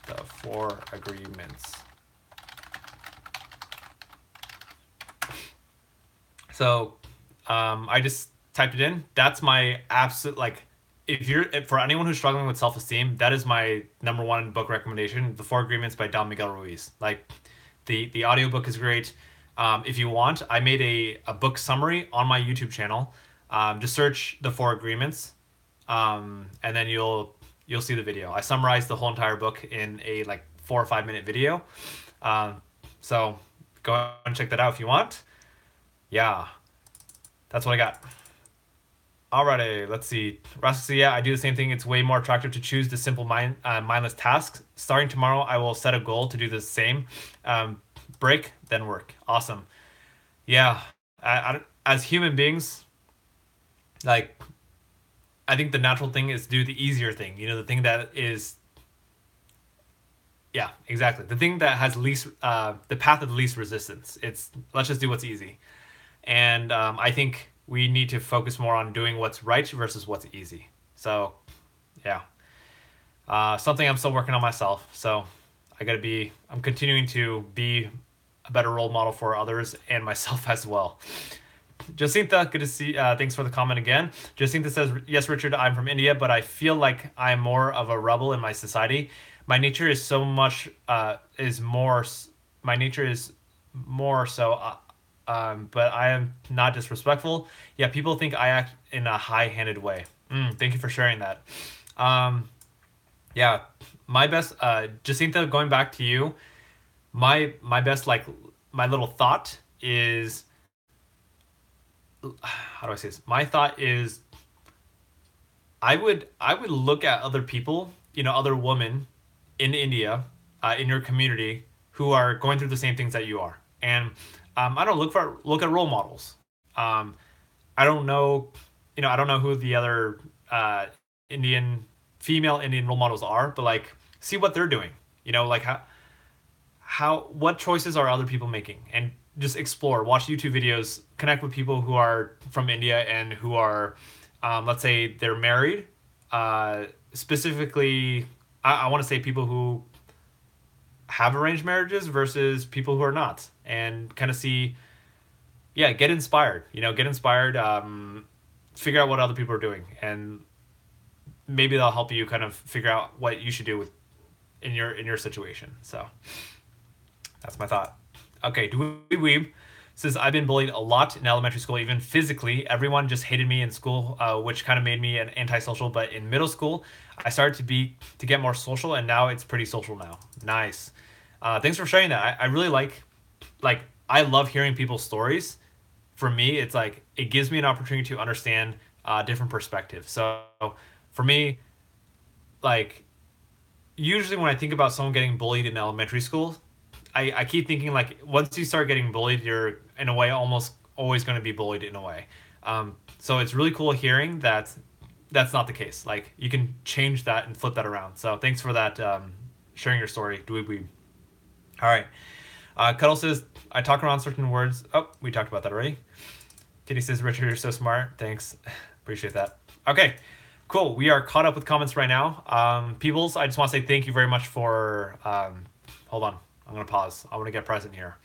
The Four Agreements. So I just typed it in. That's my absolute, like, if for anyone who's struggling with self-esteem, that is my number one book recommendation, The Four Agreements by Don Miguel Ruiz. Like, the audiobook is great. If you want, I made a book summary on my YouTube channel. Just search The Four Agreements, and then you'll see the video. I summarized the whole entire book in a like 4 or 5 minute video. So go and check that out if you want. Yeah, that's what I got. Alrighty, let's see. Russ says, yeah, I do the same thing. It's way more attractive to choose the simple mindless tasks. Starting tomorrow, I will set a goal to do the same. Break, then work. Awesome. Yeah, as human beings, like, I think the natural thing is do the easier thing. The thing that is, yeah, exactly. The thing that has the path of least resistance. Let's just do what's easy. And I think we need to focus more on doing what's right versus what's easy. So, yeah. Something I'm still working on myself. So I'm continuing to be a better role model for others and myself as well. Jacinta, good to see. Thanks for the comment again. Jacinta says, yes, Richard, I'm from India, but I feel like I'm more of a rebel in my society. My nature is my nature is more so, but I am not disrespectful. Yeah, people think I act in a high-handed way. Thank you for sharing that. Yeah, my best, Jacinta, going back to you, my best, like, my little thought is, how do I say this? My thought is, I would look at other people, other women in India, in your community, who are going through the same things that you are, and I don't look at role models. I don't know, I don't know who the other female Indian role models are, but like, see what they're doing. Like, what choices are other people making, and just explore, watch YouTube videos, connect with people who are from India and who are, let's say they're married. Specifically, I want to say people who have arranged marriages versus people who are not, and kind of see, yeah, get inspired, figure out what other people are doing, and maybe they'll help you kind of figure out what you should do in your situation. So that's my thought. Okay, Dweeb says, I've been bullied a lot in elementary school, even physically. Everyone just hated me in school, which kind of made me an antisocial. But in middle school, I started to get more social, and now it's pretty social now. Nice. Thanks for sharing that. I really like, I love hearing people's stories. For me, it's like, it gives me an opportunity to understand different perspectives. So for me, like, usually when I think about someone getting bullied in elementary school, I keep thinking, like, once you start getting bullied, you're in a way almost always going to be bullied in a way. So it's really cool hearing that that's not the case. Like, you can change that and flip that around. So thanks for that, sharing your story, Dweeb. All right. Cuddle says, I talk around certain words. Oh, we talked about that already. Kitty says, Richard, you're so smart. Thanks. Appreciate that. Okay, cool. We are caught up with comments right now. Peoples, I just want to say thank you very much for, hold on. I'm going to pause. I want to get present here.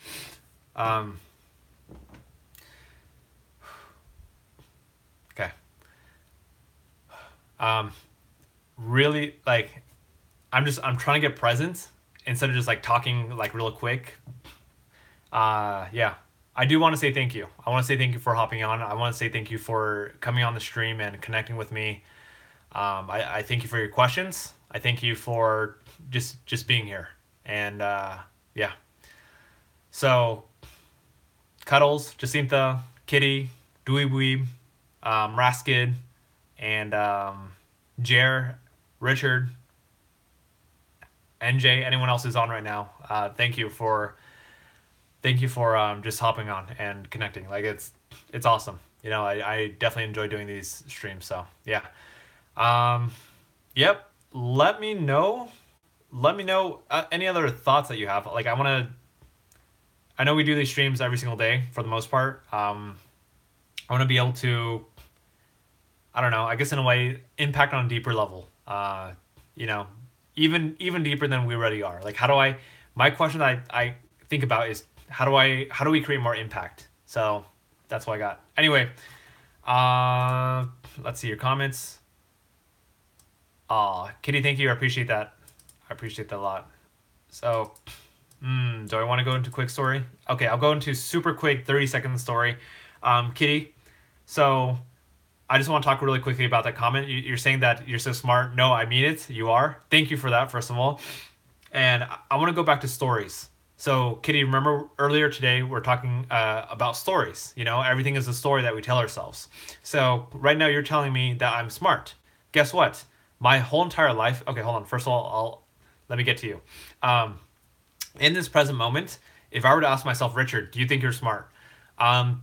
Okay. Really, like, I'm trying to get present instead of just, like, talking, like, real quick. Yeah. I do want to say thank you. I want to say thank you for hopping on. I want to say thank you for coming on the stream and connecting with me. I thank you for your questions. I thank you for just being here. And, yeah. So, Cuddles, Jacinta, Kitty, Dweeb, Raskid, and Jer, Richard, NJ, anyone else who's on right now, thank you for thank you for just hopping on and connecting. Like it's awesome. You know, I definitely enjoy doing these streams. So yeah. Um, yep. Let me know. Let me know any other thoughts that you have. Like I want to. I know we do these streams every single day for the most part. I want to be able to. I don't know. I guess in a way, impact on a deeper level. You know, even deeper than we already are. Like how do I? My question I think about is how do we create more impact? So that's what I got. Anyway, let's see your comments. Kitty, thank you. I appreciate that. I appreciate that a lot. So, do I want to go into quick story? Okay, I'll go into super quick 30-second story. Kitty, so I just want to talk really quickly about that comment. You're saying that you're so smart. No, I mean it. You are. Thank you for that, first of all. And I want to go back to stories. So, Kitty, remember earlier today we're talking about stories. You know, everything is a story that we tell ourselves. So, right now you're telling me that I'm smart. Guess what? My whole entire life. Okay, hold on. First of all, let me get to you. In this present moment, if I were to ask myself, Richard, do you think you're smart? Um,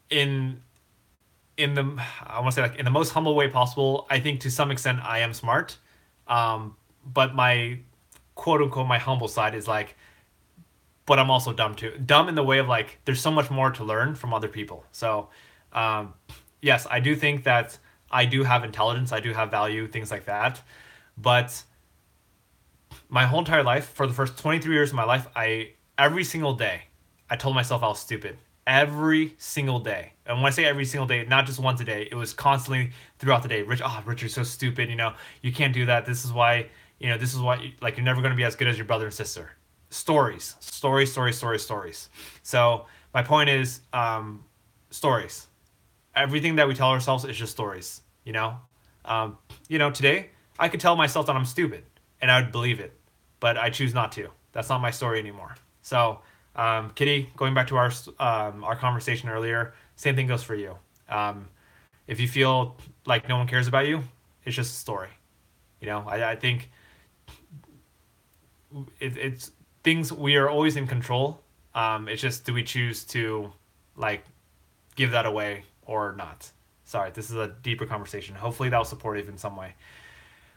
in the I want to say like in the most humble way possible, I think to some extent I am smart. But my quote unquote my humble side is like, but I'm also dumb too. Dumb in the way of like there's so much more to learn from other people. So um, yes, I do think that I do have intelligence, I do have value, things like that. But my whole entire life, for the first 23 years of my life, I every single day, I told myself I was stupid. Every single day. And when I say every single day, not just once a day, it was constantly throughout the day. Richard's so stupid, you know, you can't do that. This is why, like, you're never going to be as good as your brother and sister. Stories, stories, stories, stories, stories. So my point is, stories. Everything that we tell ourselves is just stories, you know? Today, I could tell myself that I'm stupid and I would believe it, but I choose not to. That's not my story anymore. So, Kitty, going back to our conversation earlier, same thing goes for you. Um, if you feel like no one cares about you, it's just a story. You know, I think it's things we are always in control. It's just do we choose to like give that away or not? Sorry, this is a deeper conversation. Hopefully that was supportive in some way.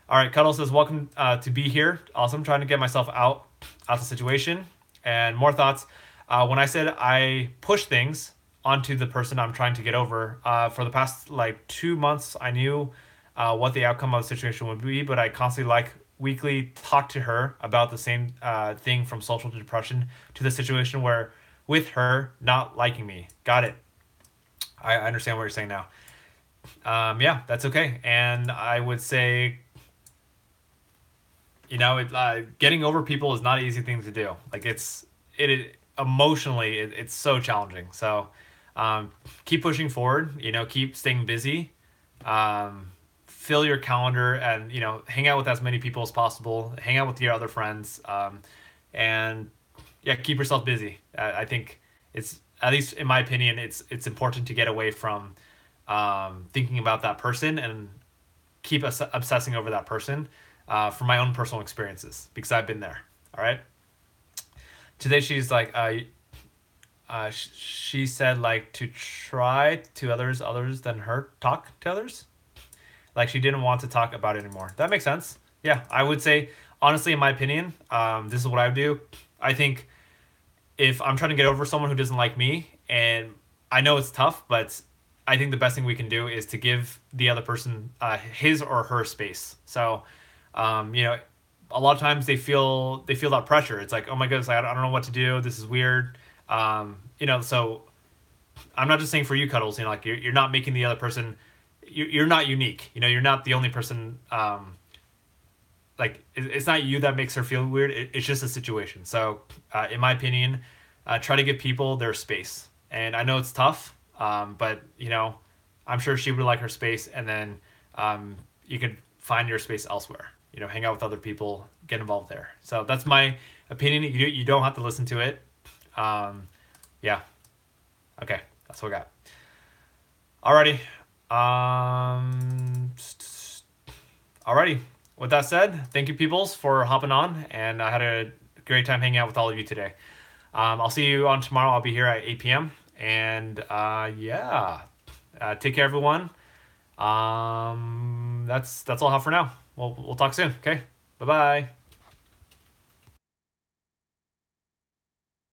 All right, Cuddle says, welcome to be here. Awesome, trying to get myself out of the situation. And more thoughts. When I said I push things onto the person I'm trying to get over, for the past like 2 months, I knew what the outcome of the situation would be, but I constantly like weekly talk to her about the same thing, from social depression to the situation where with her not liking me. Got it. I understand what you're saying now. Yeah, that's okay. And I would say, getting over people is not an easy thing to do. Like it emotionally, it's so challenging. So keep pushing forward. Keep staying busy. Fill your calendar, and hang out with as many people as possible. Hang out with your other friends, and yeah, keep yourself busy. I think it's, at least in my opinion, it's important to get away from thinking about that person and keep obsessing over that person, from my own personal experiences, because I've been there. All right. Today she's like, she said like to try to others than her talk to others. Like she didn't want to talk about it anymore. That makes sense. Yeah, I would say honestly, in my opinion, this is what I would do. I think if I'm trying to get over someone who doesn't like me, and I know it's tough, but I think the best thing we can do is to give the other person his or her space. So, a lot of times they feel that pressure. It's like, oh my goodness, I don't know what to do. This is weird. So I'm not just saying for you, Cuddles. Like you're not making the other person. You're not unique. You're not the only person. Like it's not you that makes her feel weird. It's just a situation. So, in my opinion, try to give people their space. And I know it's tough, but I'm sure she would like her space, and then you could find your space elsewhere. Hang out with other people, get involved there. So that's my opinion. You don't have to listen to it. Yeah. Okay, that's what I got. Alrighty. Alrighty. With that said, thank you, peoples, for hopping on, and I had a great time hanging out with all of you today. I'll see you on tomorrow. I'll be here at 8 p.m. And take care, everyone. That's all I have for now. We'll talk soon. Okay. Bye bye.